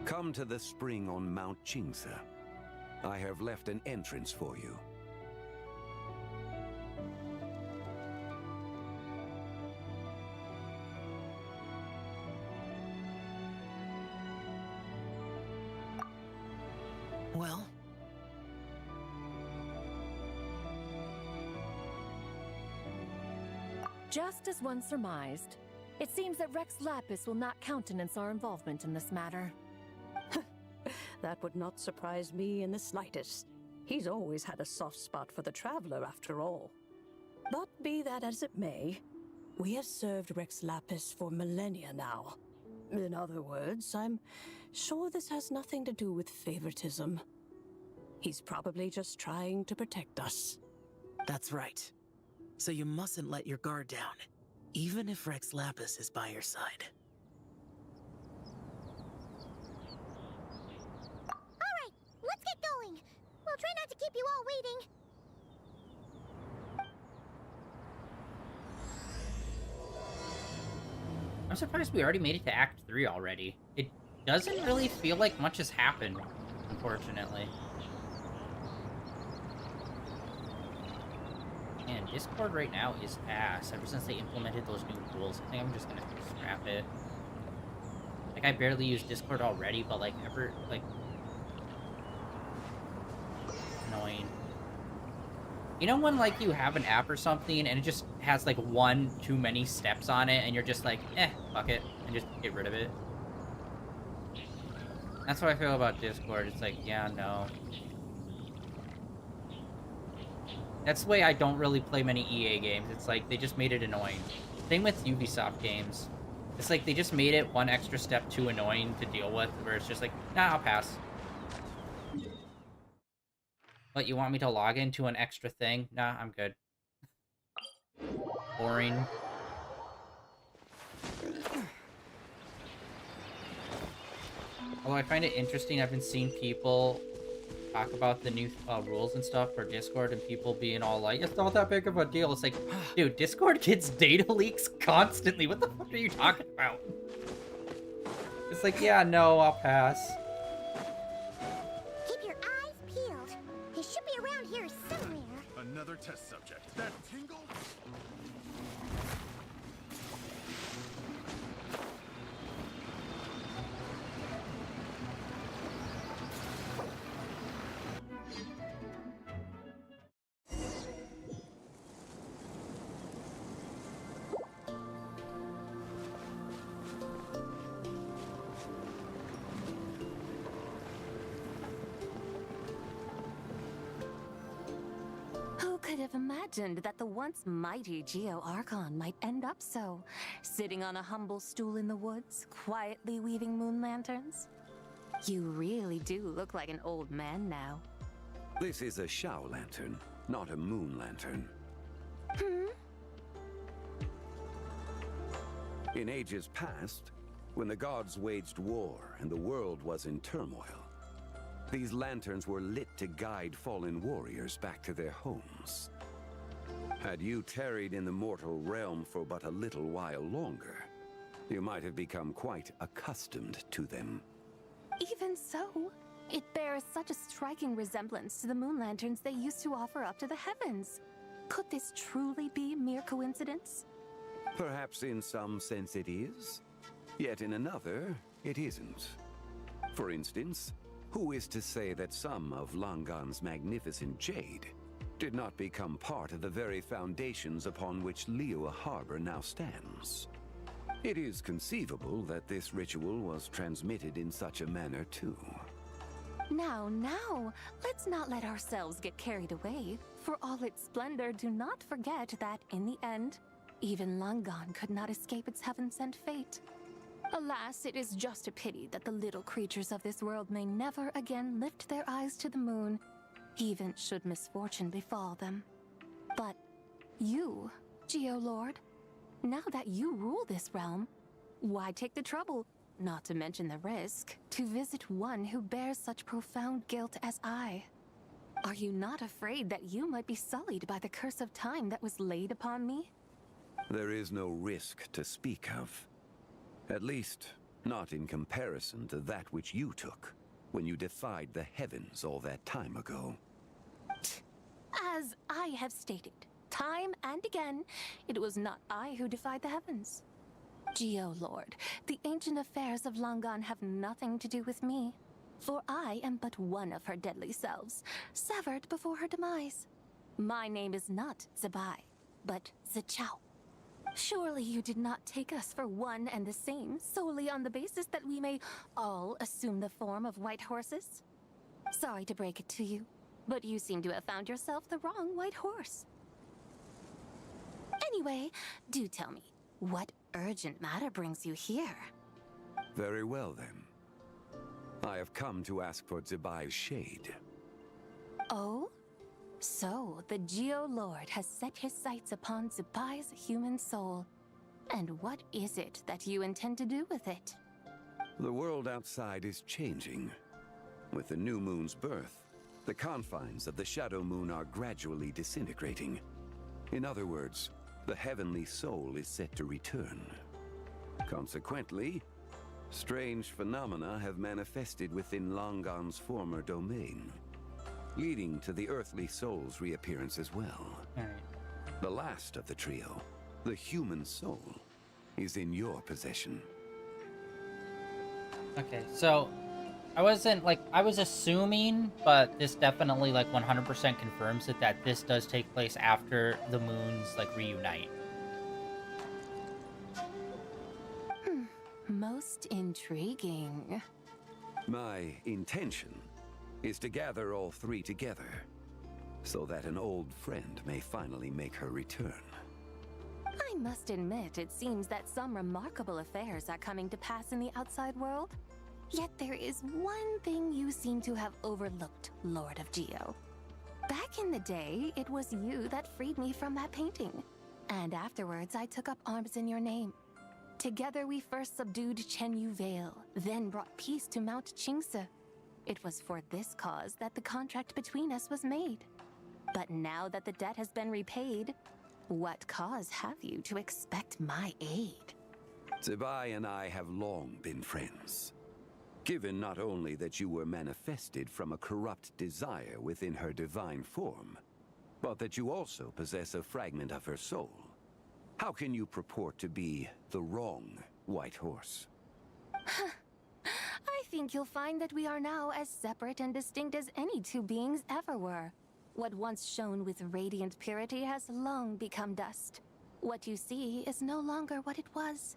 Come to the spring on Mount Qingse. I have left an entrance for you. Well? Just as one surmised, it seems that Rex Lapis will not countenance our involvement in this matter. That would not surprise me in the slightest. He's always had a soft spot for the Traveler, after all. But be that as it may, we have served Rex Lapis for millennia now. In other words, I'm sure this has nothing to do with favoritism. He's probably just trying to protect us. That's right. So you mustn't let your guard down, even if Rex Lapis is by your side. Alright, let's get going. We'll try not to keep you all waiting. I'm surprised we already made it to Act 3 already. It doesn't really feel like much has happened, unfortunately. And Discord right now is ass ever since they implemented those new rules. I think I'm just gonna scrap it. Like, I barely use Discord already, but like, annoying. You know when, like, you have an app or something and it just has, like, 1 too many steps on it and you're just like, fuck it, and just get rid of it? That's what I feel about Discord. It's like, yeah, no. That's the way I don't really play many EA games. It's like, they just made it annoying. Same with Ubisoft games. It's like, they just made it 1 extra step too annoying to deal with, where it's just like, nah, I'll pass. What, you want me to log into an extra thing? Nah, I'm good. Boring. Although I find it interesting, I've been seeing people talk about the new rules and stuff for Discord, and people being all like, it's not that big of a deal. It's like, dude, Discord gets data leaks constantly. What the fuck are you talking about? It's like, yeah, no, I'll pass. Keep your eyes peeled. He should be around here somewhere. Another test subject. That tingle? could have imagined that the once mighty Geo Archon might end up so, sitting on a humble stool in the woods, quietly weaving moon lanterns? You really do look like an old man now. This is a Shao lantern, not a moon lantern. In ages past, when the gods waged war and the world was in turmoil, these lanterns were lit to guide fallen warriors back to their homes. Had you tarried in the mortal realm for but a little while longer, you might have become quite accustomed to them. Even so, it bears such a striking resemblance to the moon lanterns they used to offer up to the heavens. Could this truly be mere coincidence? Perhaps in some sense it is, yet in another, it isn't. For instance, who is to say that some of Langan's magnificent jade did not become part of the very foundations upon which Liyue Harbor now stands? It is conceivable that this ritual was transmitted in such a manner too. Now, let's not let ourselves get carried away. For all its splendor, do not forget that, in the end, even Langan could not escape its heaven-sent fate. Alas, it is just a pity that the little creatures of this world may never again lift their eyes to the moon, even should misfortune befall them. But you, Geolord, now that you rule this realm, why take the trouble, not to mention the risk, to visit one who bears such profound guilt as I? Are you not afraid that you might be sullied by the curse of time that was laid upon me? There is no risk to speak of. At least, not in comparison to that which you took when you defied the heavens all that time ago. As I have stated, time and again, it was not I who defied the heavens. Geolord, the ancient affairs of Langan have nothing to do with me, for I am but one of her deadly selves, severed before her demise. My name is not Zebai, but Zichao. Surely you did not take us for one and the same, solely on the basis that we may all assume the form of white horses? Sorry to break it to you, but you seem to have found yourself the wrong white horse. Anyway, do tell me, what urgent matter brings you here? Very well then. I have come to ask for Zebai's shade. Oh? So, the Geolord has set his sights upon Zebai's human soul. And what is it that you intend to do with it? The world outside is changing. With the new moon's birth, the confines of the Shadow Moon are gradually disintegrating. In other words, the heavenly soul is set to return. Consequently, strange phenomena have manifested within Langan's former domain, leading to the earthly soul's reappearance as well. The last of the trio, the human soul, is in your possession. Okay, so I was assuming, but this definitely 100% confirms it, that this does take place after the moons reunite. Most intriguing. My intention is to gather all three together, so that an old friend may finally make her return. I must admit, it seems that some remarkable affairs are coming to pass in the outside world. Yet there is one thing you seem to have overlooked, Lord of Geo. Back in the day, it was you that freed me from that painting. And afterwards, I took up arms in your name. Together we first subdued Chenyu Vale, then brought peace to Mount Qingse. It was for this cause that the contract between us was made. But now that the debt has been repaid, what cause have you to expect my aid? Zebai and I have long been friends. Given not only that you were manifested from a corrupt desire within her divine form, but that you also possess a fragment of her soul, how can you purport to be the wrong white horse? I think you'll find that we are now as separate and distinct as any two beings ever were. What once shone with radiant purity has long become dust. What you see is no longer what it was.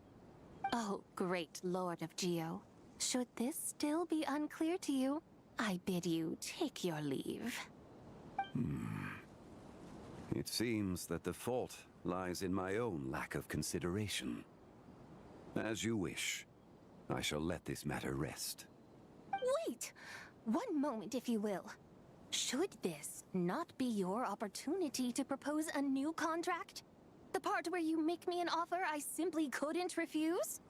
Oh, great Lord of Geo. Should this still be unclear to you, I bid you take your leave. It seems that the fault lies in my own lack of consideration. As you wish. I shall let this matter rest. Wait! One moment, if you will. Should this not be your opportunity to propose a new contract? The part where you make me an offer I simply couldn't refuse?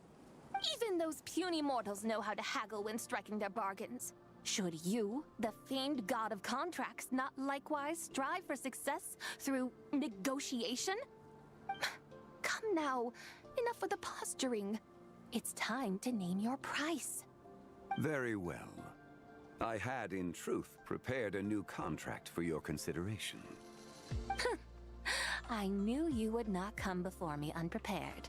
Even those puny mortals know how to haggle when striking their bargains. Should you, the famed god of contracts, not likewise strive for success through negotiation? Come now, enough with the posturing. It's time to name your price. Very well. I had, in truth, prepared a new contract for your consideration. I knew you would not come before me unprepared.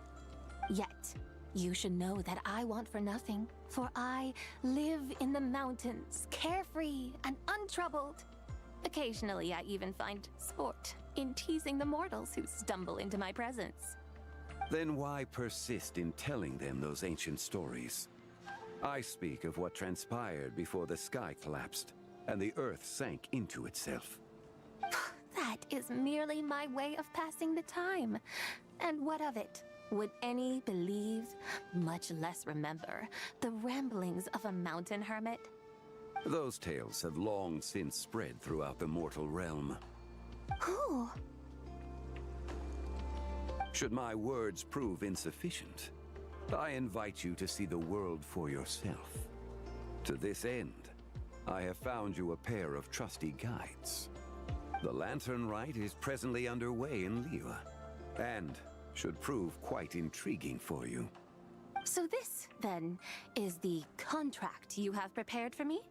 Yet, you should know that I want for nothing, for I live in the mountains, carefree and untroubled. Occasionally, I even find sport in teasing the mortals who stumble into my presence. Then why persist in telling them those ancient stories? I speak of what transpired before the sky collapsed and the earth sank into itself. That is merely my way of passing the time. And what of it? Would any believe, much less remember, the ramblings of a mountain hermit? Those tales have long since spread throughout the mortal realm. Who? Should my words prove insufficient, I invite you to see the world for yourself. To this end, I have found you a pair of trusty guides. The lantern rite is presently underway in Liyue, and should prove quite intriguing for you. So this, then, is the contract you have prepared for me?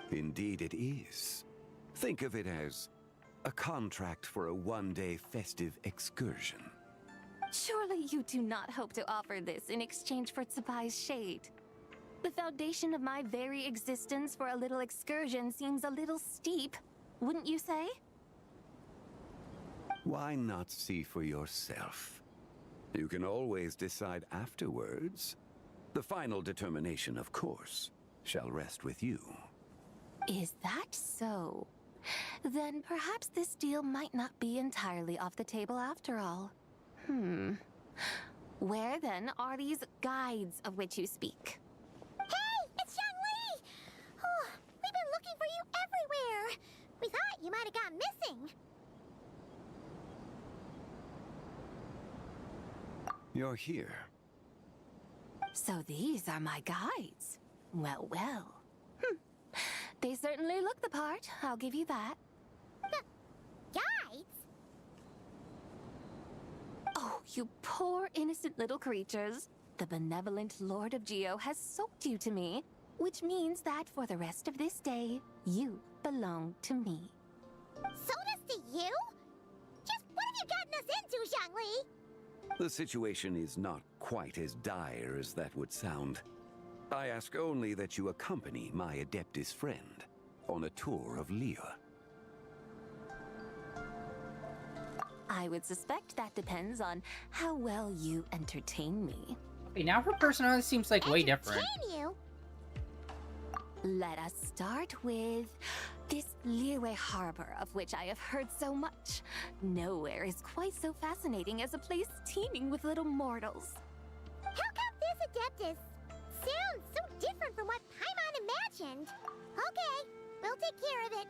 Indeed it is. Think of it as a contract for a one-day festive excursion. Surely you do not hope to offer this in exchange for Tsubai's shade. The foundation of my very existence for a little excursion seems a little steep, wouldn't you say? Why not see for yourself? You can always decide afterwards. The final determination, of course, shall rest with you. Is that so? Then perhaps this deal might not be entirely off the table after all. Where then are these guides of which you speak? Hey, it's Xiangli! Oh, we've been looking for you everywhere. We thought you might have gone missing. You're here. So these are my guides. Well, well. They certainly look the part, I'll give you that. Guides? Oh, you poor innocent little creatures. The benevolent Lord of Geo has soaked you to me, which means that for the rest of this day, you belong to me. Sold us to you? Just what have you gotten us into, Xiangli? The situation is not quite as dire as that would sound. I ask only that you accompany my Adeptus friend on a tour of Liyue. I would suspect that depends on how well you entertain me. Okay, now her personality seems like way different. Entertain you? Let us start with this Liyue Harbor, of which I have heard so much. Nowhere is quite so fascinating as a place teeming with little mortals. How come this Adeptus sounds so different from what Paimon imagined? Okay, we'll take care of it.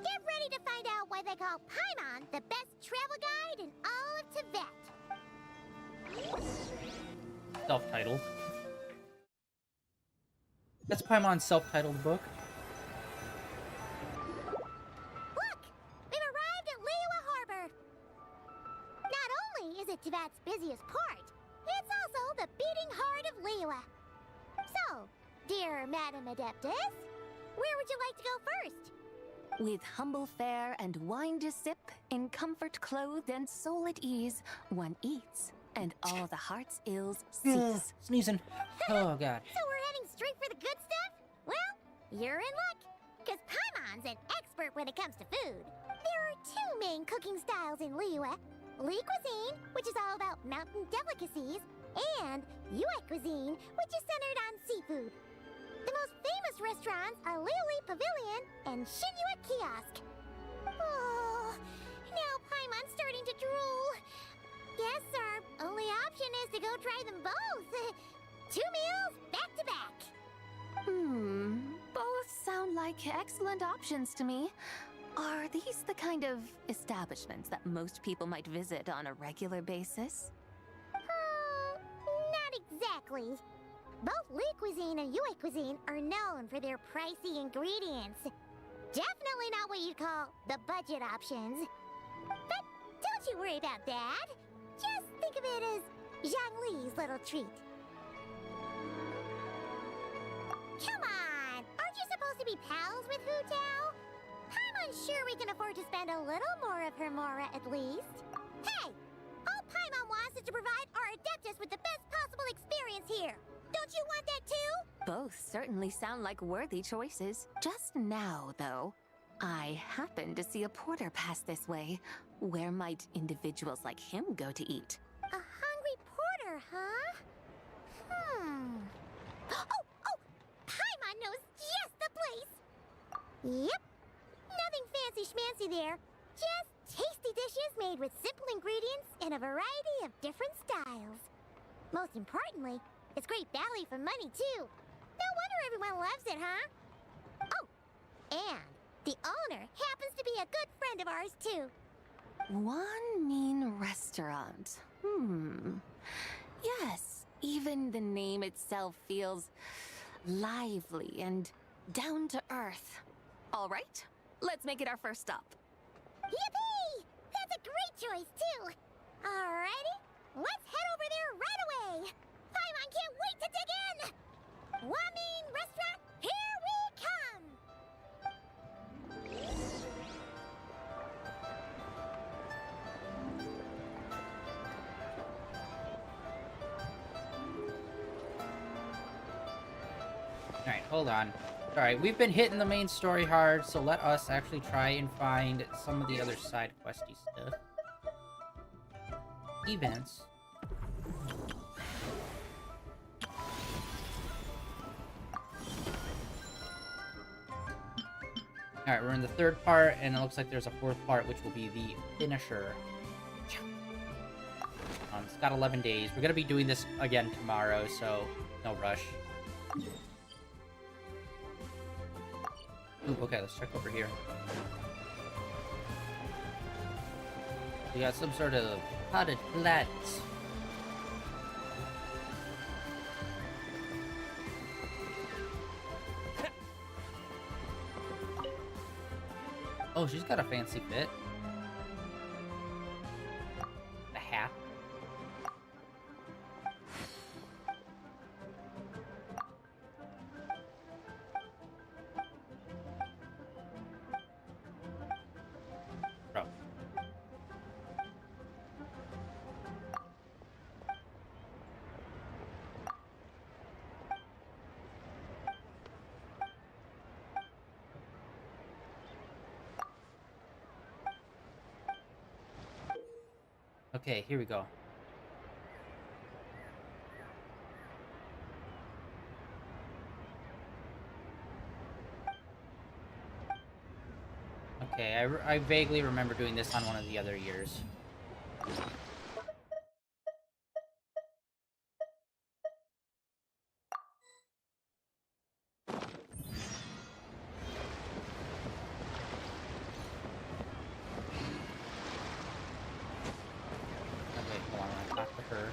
Get ready to find out why they call Paimon the best travel guide in all of Tibet. Self-titled. That's Paimon's self-titled book. Look! We've arrived at Liyue Harbor! Not only is it Tibet's busiest port, it's also the beating heart of Liyue. So, dear Madam Adeptus, where would you like to go first? With humble fare and wine to sip, in comfort clothed and soul at ease, one eats, and all the heart's ills cease. Sneezing. Oh, God. So we're heading straight for the good stuff? Well, you're in luck, because Paimon's an expert when it comes to food. There are two main cooking styles in Liyue. Li cuisine, which is all about mountain delicacies, and Yue cuisine, which is centered on seafood. The most famous restaurants are Liyue Pavilion and Xinyue Kiosk. Oh, now time, I'm starting to drool. Guess our only option is to go try them both. 2 meals, back to back. Both sound like excellent options to me. Are these the kind of establishments that most people might visit on a regular basis? Not exactly. Both Li Cuisine and Yue Cuisine are known for their pricey ingredients. Definitely not what you'd call the budget options. But don't you worry about that. Just think of it as Zhang Li's little treat. Come on! Aren't you supposed to be pals with Hu Tao? I'm unsure we can afford to spend a little more of her mora at least. Hey! All Paimon wants is to provide our Adeptus with the best possible experience here. Don't you want that too? Both certainly sound like worthy choices. Just now, though, I happened to see a porter pass this way. Where might individuals like him go to eat? A hungry porter, huh? Oh! Paimon knows just the place! Yep. Nothing fancy schmancy there. Just tasty dishes made with simple ingredients in a variety of different styles. Most importantly, it's great value for money, too. No wonder everyone loves it, huh? Oh, and the owner happens to be a good friend of ours, too. One mean restaurant. Yes, even the name itself feels lively and down to earth. All right, let's make it our first stop. Yippee! That's a great choice, too. Alrighty, let's head over there right away. Paimon can't wait to dig in! Wamin Restaurant, here we come! Alright, hold on. Alright, we've been hitting the main story hard, so let us actually try and find some of the other side questy stuff. Events. Alright, we're in the third part, and it looks like there's a fourth part, which will be the finisher. It's got 11 days. We're gonna be doing this again tomorrow, so no rush. Ooh, okay, let's check over here. We got some sort of potted plants. Oh, she's got a fancy fit. A hat. Bro. Okay, here we go. Okay, I vaguely remember doing this on one of the other years. Okay, hold on, I'm gonna talk to her.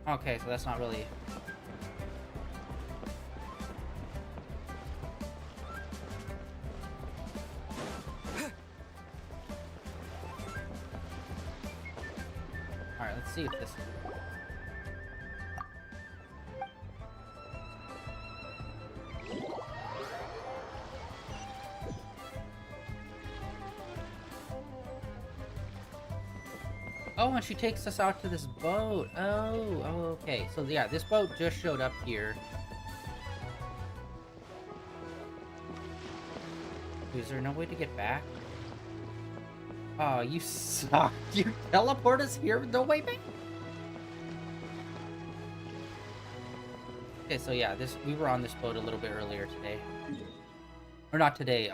Okay, so that's not really... Alright, let's see if this... Oh, and she takes us out to this boat. Oh, okay. So yeah, this boat just showed up here. Is there no way to get back? Oh, you suck. You teleport us here with no way back? Okay, so yeah, we were on this boat a little bit earlier today. Or not today,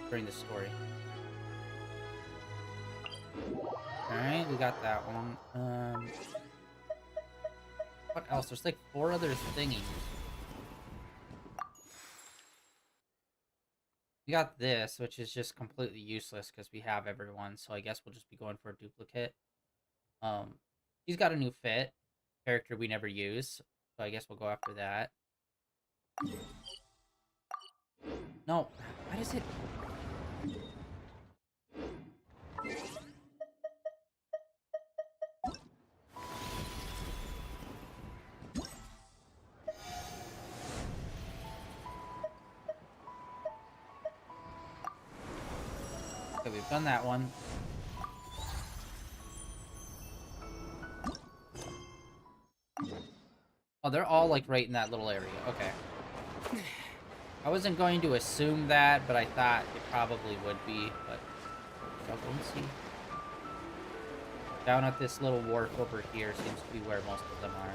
during the story. Alright, we got that one. What else? There's like 4 other thingies. We got this, which is just completely useless because we have everyone, so I guess we'll just be going for a duplicate. He's got a new fit. Character we never use, so I guess we'll go after that. No, why does it... Okay, we've done that one. Oh, they're all, like, right in that little area. Okay. I wasn't going to assume that, but I thought it probably would be, but... I'll go and see. Down at this little wharf over here seems to be where most of them are.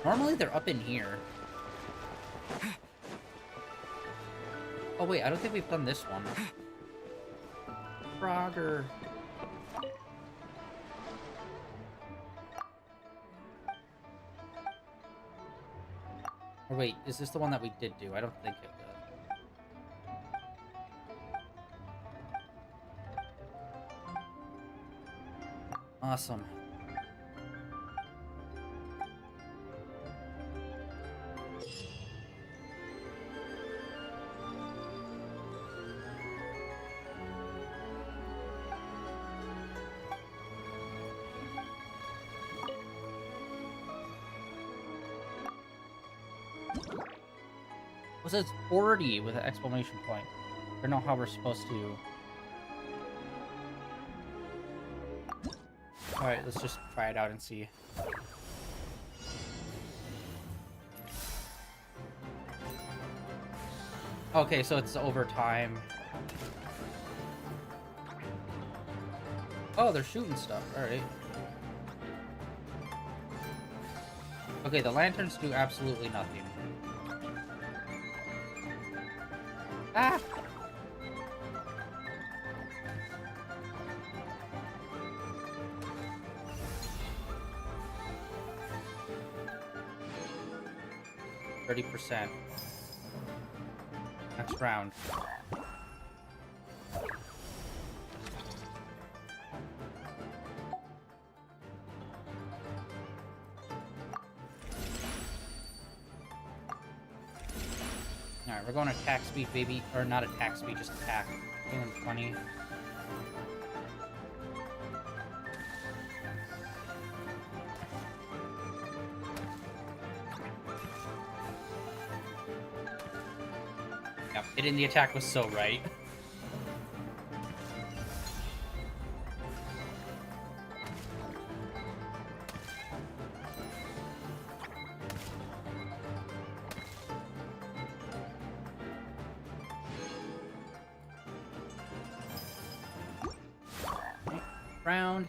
Normally, they're up in here. Oh, wait, I don't think we've done this one. Frogger. Or wait, is this the one that we did do? I don't think it was. Awesome. It says 40 with an exclamation point. I don't know how we're supposed to... Alright, let's just try it out and see. Okay, so it's overtime. Oh, they're shooting stuff. Alright. Okay, the lanterns do absolutely nothing. Ah! %. Next round. Alright, we're going attack speed, baby. Or not attack speed, just attack. Feeling funny. Yep, hitting the attack was so right. Round.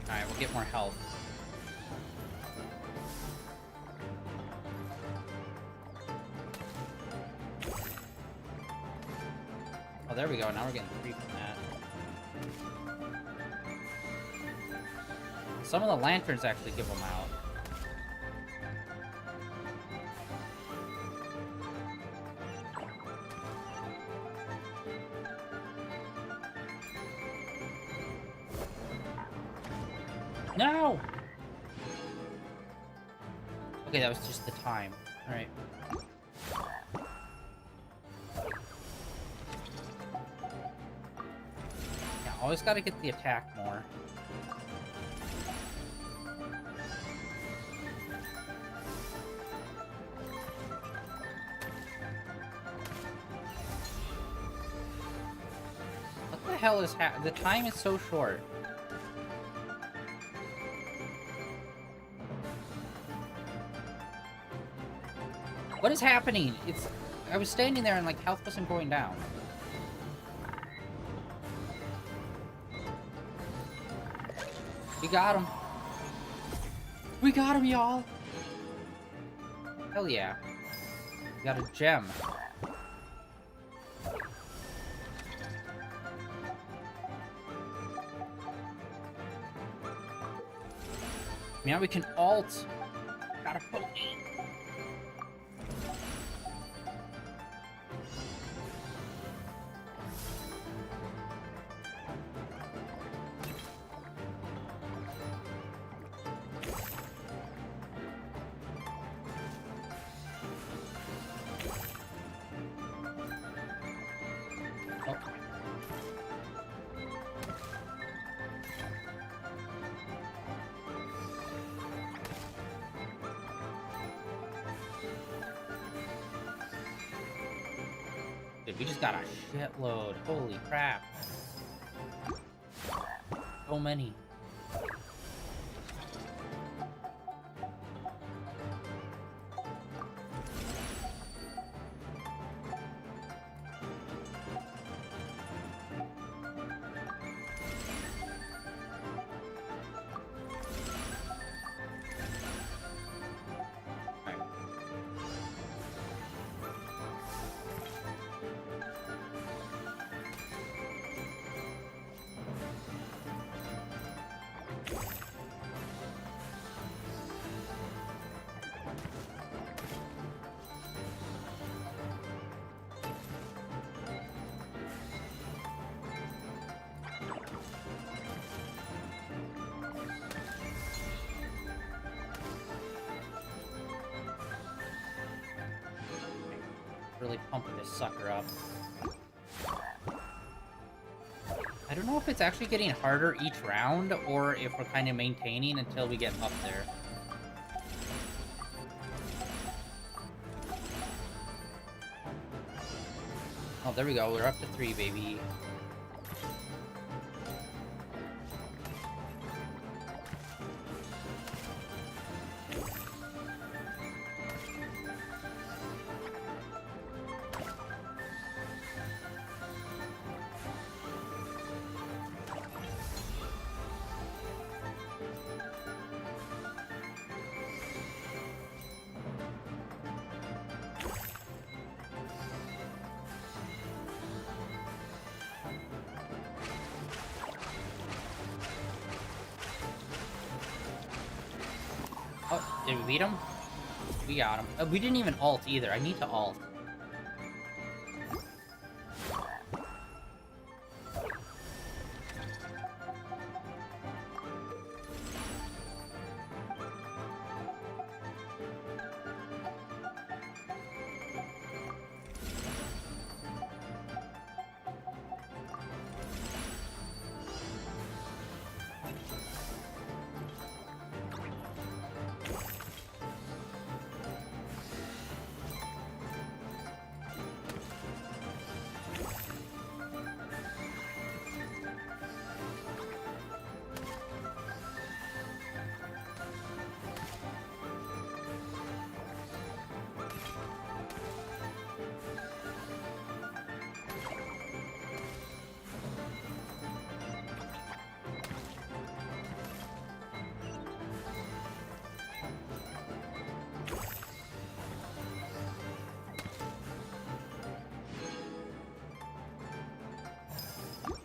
Alright, we'll get more health. Oh, there we go. Now we're getting 3 from that. Some of the lanterns actually give them out. No! Okay, that was just the time. Alright. Yeah, always gotta get the attack more. What the hell is the time is so short. What is happening? I was standing there and like health wasn't going down. We got him. We got him, y'all. Hell yeah. We got a gem. Now we can alt. Got a pony. Dude, we just got a shitload. Holy crap. So many. Really pumping this sucker up. I don't know if it's actually getting harder each round or if we're kind of maintaining until we get up there. Oh, there we go. We're up to 3, baby. Oh, did we beat him? We got him. We didn't even alt either. I need to alt.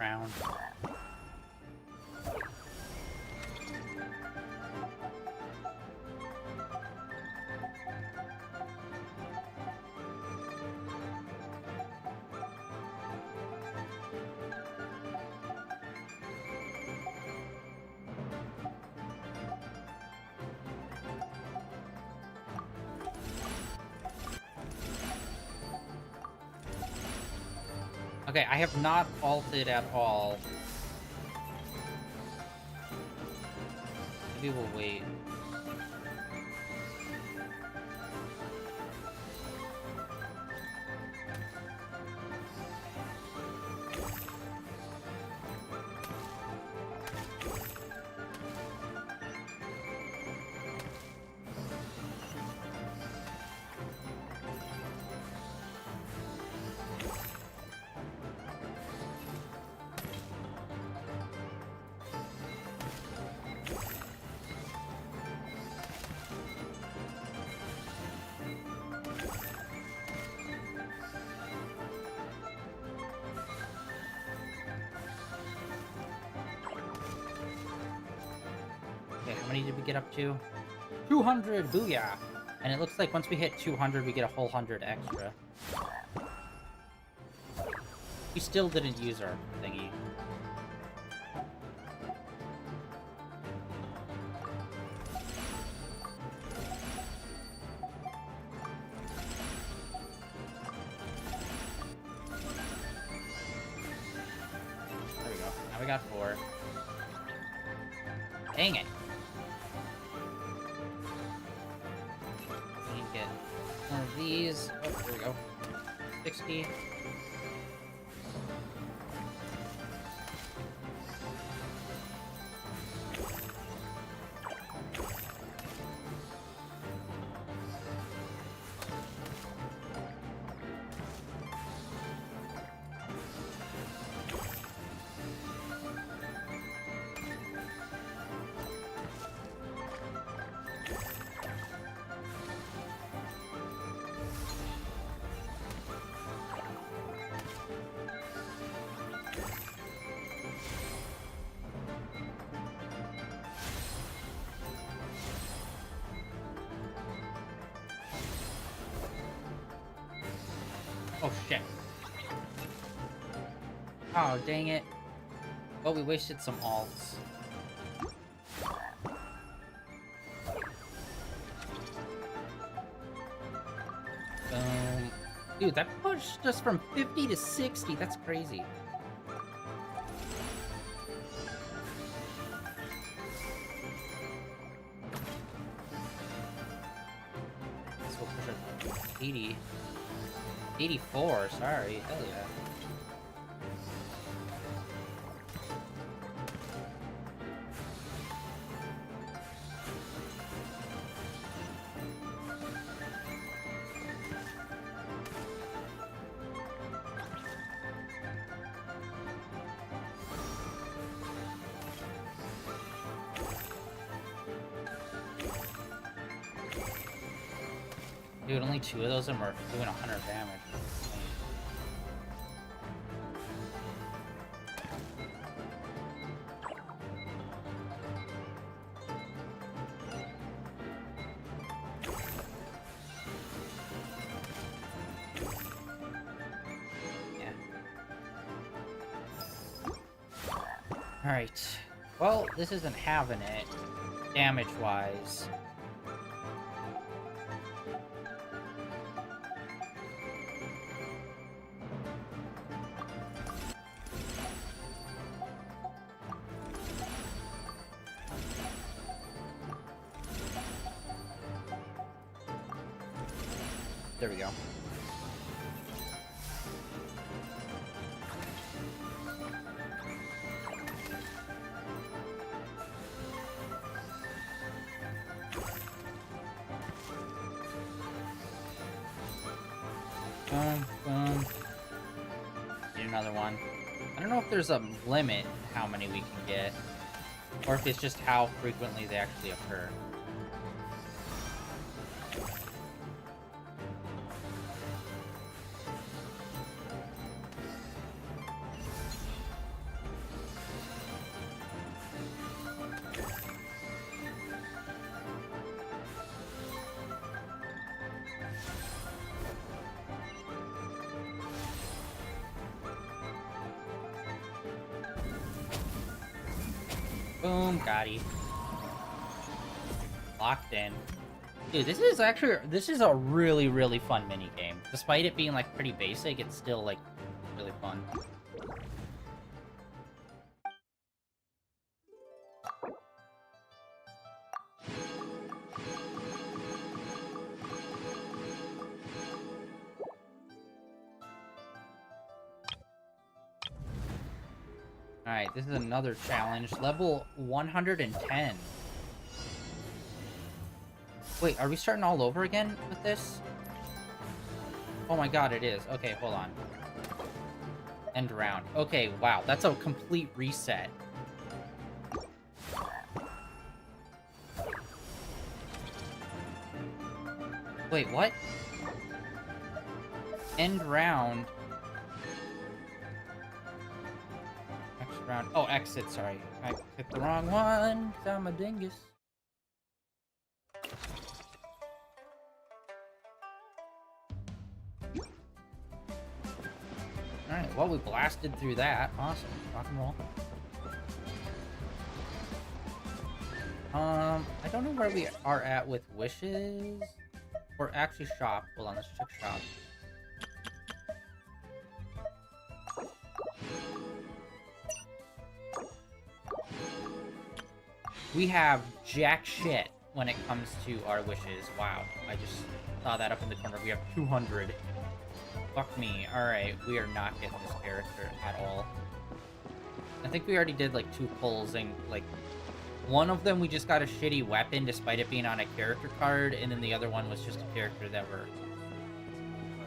Round. Okay, I have not alted at all. Maybe we'll wait. many did we get up to? 200! Booyah! And it looks like once we hit 200, we get a whole 100 extra. We still didn't use our thingy. There we go. Now we got 4. Dang it. We need to get one of these. Oh, there we go. 60. Oh, shit. Oh, dang it. Well, we wasted some alts. Dude, that pushed us from 50 to 60. That's crazy. This will push us 80. 84, sorry. Hell yeah. Dude, only 2 of those are doing 100 damage. Alright. Well, this isn't having it, damage-wise. There we go. Need another one. I don't know if there's a limit how many we can get, or if it's just how frequently they actually occur. Boom, got him. Locked in. Dude, this is a really, really fun mini game. Despite it being like pretty basic, it's still like really fun. Alright, this is another challenge. Level 110. Wait, are we starting all over again with this? Oh my god, it is. Okay, hold on. End round. Okay, wow, that's a complete reset. Wait, what? End round. Next round. Oh, exit, sorry. I hit the wrong one. 'Cause I'm a dingus. Alright, well, we blasted through that. Awesome. Rock and roll. I don't know where we are at with wishes. Or actually shop. Hold on, let's check shop. We have jack shit when it comes to our wishes. Wow, I just saw that up in the corner. We have 200. Fuck me. Alright, we are not getting this character at all. I think we already did like 2 pulls, and like one of them we just got a shitty weapon despite it being on a character card, and then the other one was just a character that we're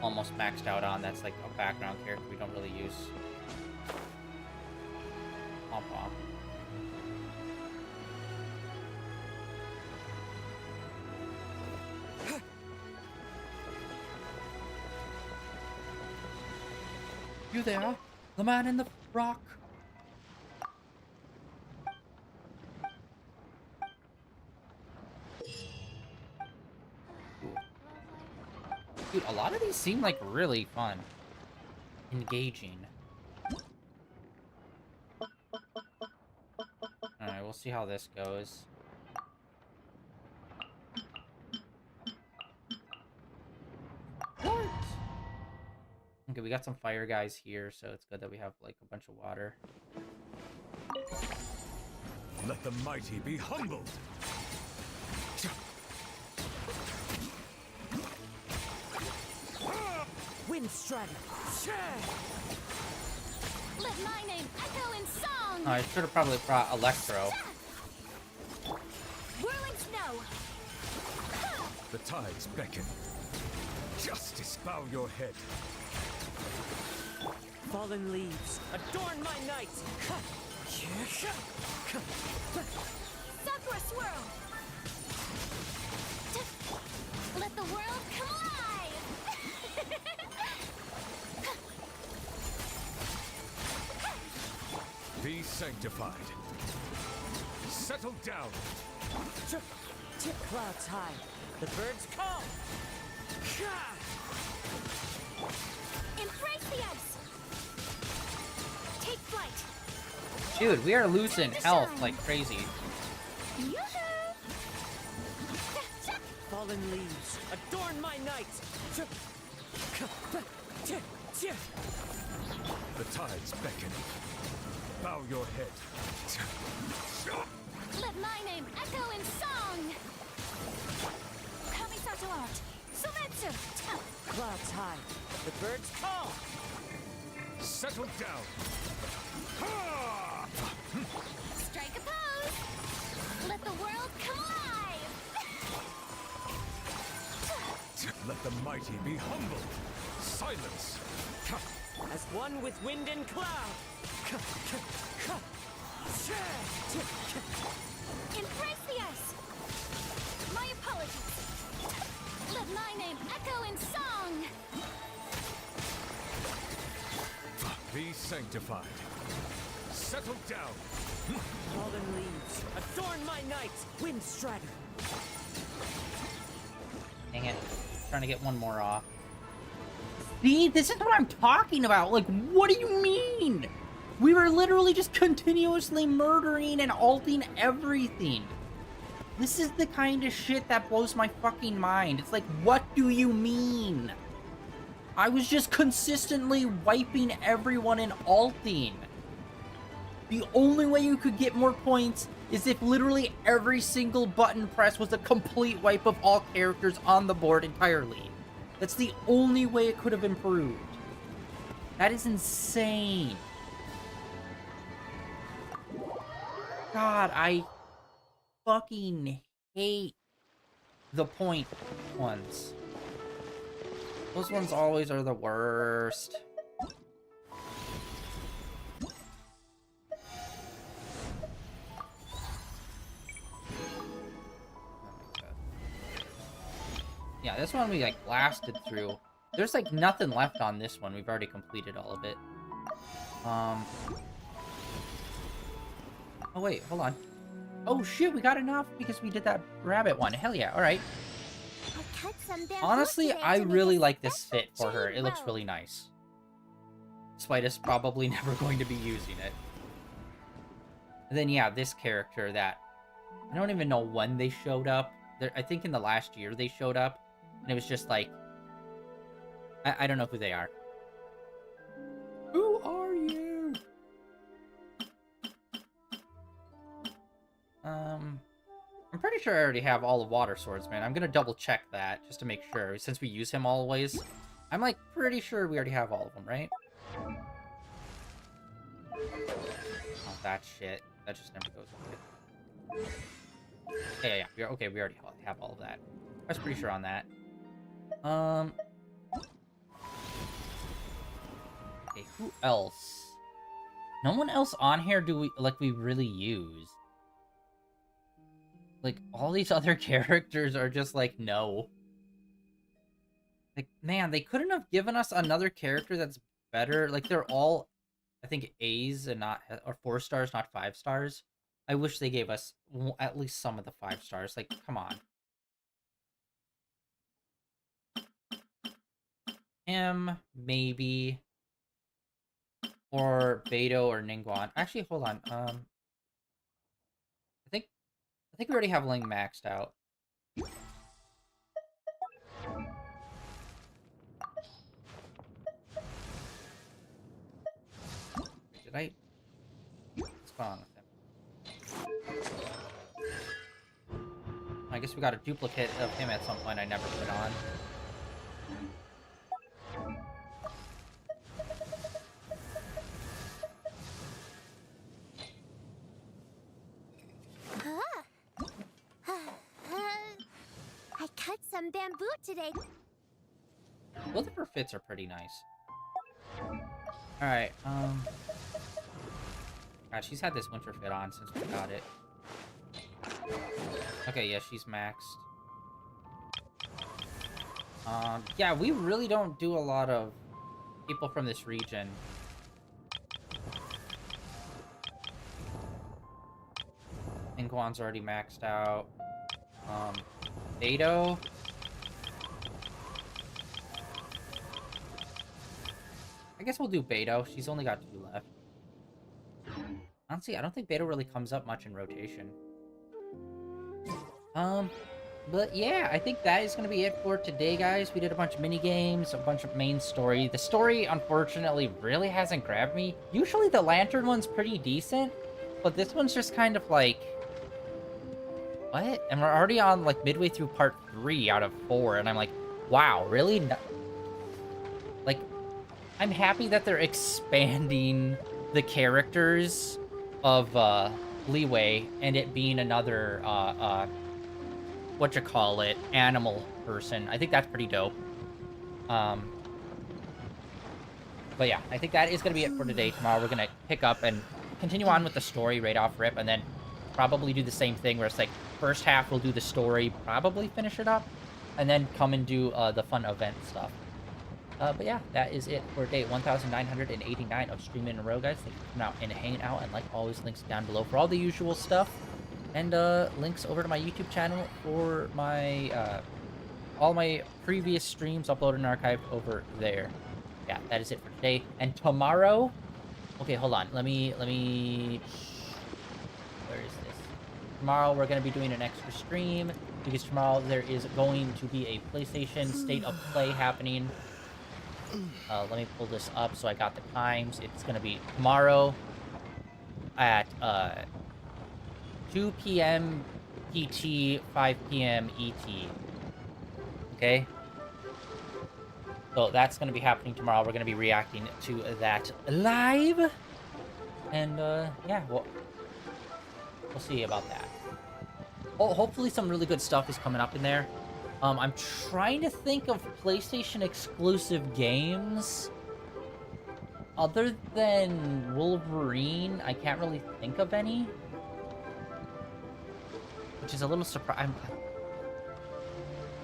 almost maxed out on. That's like a background character we don't really use. Womp womp. You there? The man in the rock? Dude, a lot of these seem like really fun. Engaging. Alright, we'll see how this goes. What? Okay, we got some fire guys here, so it's good that we have, like, a bunch of water. Let the mighty be humbled! Wind Strider. Let my name echo in song. Oh, I should have probably brought Electro. Whirling snow. The tides beckon. Justice, bow your head. Fallen leaves, adorn my night. Sakura swirl. Let the world come alive. Be sanctified. Settle down. Tip clouds high. The birds call. Embrace the ice. Take flight. Dude, we are losing health like crazy. Fallen leaves, adorn my night. The tides beckon. Bow your head. Let my name echo in song. Kamisato art. Sumetsu. Clouds high. The birds call. Settle down. Strike a pose. Let the world come alive. Let the mighty be humbled. Silence. As one with wind and cloud. Embrace the ice. My apologies. Let my name echo in song. Be sanctified. Settle down. Fallen leaves, adorn my night. Wind Strider. Dang it. Trying to get one more off. See, this is what I'm talking about. Like, what do you mean? We were literally just continuously murdering and ulting everything. This is the kind of shit that blows my fucking mind. It's like, what do you mean? I was just consistently wiping everyone and ulting. The only way you could get more points is if literally every single button press was a complete wipe of all characters on the board entirely. That's the only way it could have improved. That is insane. God, I fucking hate the point ones. Those ones always are the worst. Yeah, this one we like blasted through. There's like nothing left on this one. We've already completed all of it. Oh wait, hold on. Oh shit, we got enough because we did that rabbit one. Hell yeah, alright. Cut some bamboo Honestly, today I to make really a like this special fit for her. chain It looks rope. really nice. despite us probably never going to be using it. And then, yeah, this character that I don't even know when they showed up. I think in the last year they showed up, and it was just like, I don't know who they are. Who are you? I'm pretty sure I already have all the water swords, man. I'm gonna double check that just to make sure, since we use him always. I'm like pretty sure we already have all of them, right? Oh, that shit. That just never goes away. Yeah. Okay, we already have all of that. I was pretty sure on that. Okay, who else? No one else on here we really use. Like, all these other characters are just like, no. Like, man, they couldn't have given us another character that's better. Like, they're all, I think, A's and not, or 4 stars, not 5 stars. I wish they gave us at least some of the 5 stars. Like, come on. Him, maybe. Or Beto or Ningguang. Actually, hold on. I think we already have Ling maxed out. Did I? What's going on with him? I guess we got a duplicate of him at some point I never put on. I cut some bamboo today. Both of her fits are pretty nice. Alright, God, she's had this winter fit on since we got it. Okay, yeah, she's maxed. Yeah, we really don't do a lot of people from this region. Ningguang's already maxed out. Beto. I guess we'll do Beto. She's only got 2 left. Honestly, I don't think Beto really comes up much in rotation. But yeah, I think that is going to be it for today, guys. We did a bunch of mini games, a bunch of main story. The story, unfortunately, really hasn't grabbed me. Usually the Lantern one's pretty decent, but this one's just kind of like, what? And we're already on, like, midway through part 3 out of 4, and I'm like, wow, really? No. Like, I'm happy that they're expanding the characters of, Leeway, and it being another, animal person. I think that's pretty dope. But yeah, I think that is going to be it for today. Tomorrow we're going to pick up and continue on with the story right off rip, and then probably do the same thing where it's like, first half we'll do the story, probably finish it up, and then come and do the fun event stuff. But yeah, that is it for day 1989 of streaming in a row, guys. Thank you for coming out and hanging out, and like always, links down below for all the usual stuff, and links over to my YouTube channel for my all my previous streams uploaded and archived over there. Yeah, that is it for today. And tomorrow, okay, hold on. Let me. Where is this? Tomorrow we're going to be doing an extra stream because tomorrow there is going to be a PlayStation State of Play happening. Let me pull this up so I got the times. It's going to be tomorrow at 2 p.m. PT, 5 p.m. ET. Okay? So that's going to be happening tomorrow. We're going to be reacting to that live. And, yeah, we'll see about that. Oh, hopefully some really good stuff is coming up in there. I'm trying to think of PlayStation exclusive games. Other than Wolverine, I can't really think of any. Which is a little surprising.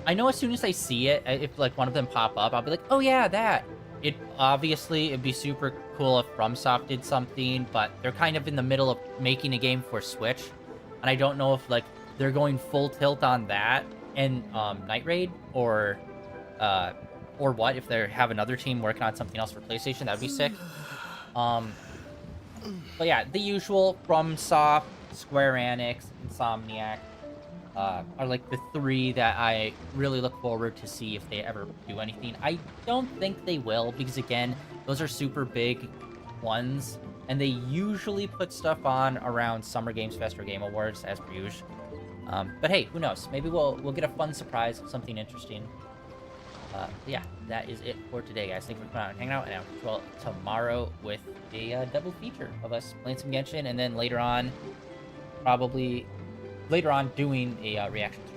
I know as soon as I see it, if like one of them pop up, I'll be like, oh yeah, that. It'd be super cool if FromSoft did something, but they're kind of in the middle of making a game for Switch. And I don't know if like they're going full tilt on that and Night Raid, or or what if they have another team working on something else for PlayStation. That would be sick. But yeah, the usual FromSoft, Square Enix, Insomniac are like the three that I really look forward to see if they ever do anything. I don't think they will, because again, those are super big ones, and they usually put stuff on around Summer Games Fest or Game Awards as per usual. But hey, who knows? Maybe we'll get a fun surprise, something interesting. Yeah, that is it for today, guys. Thanks for coming out and hanging out, and I'll catch you all tomorrow with a double feature of us playing some Genshin, and then later on, probably later on doing a reaction to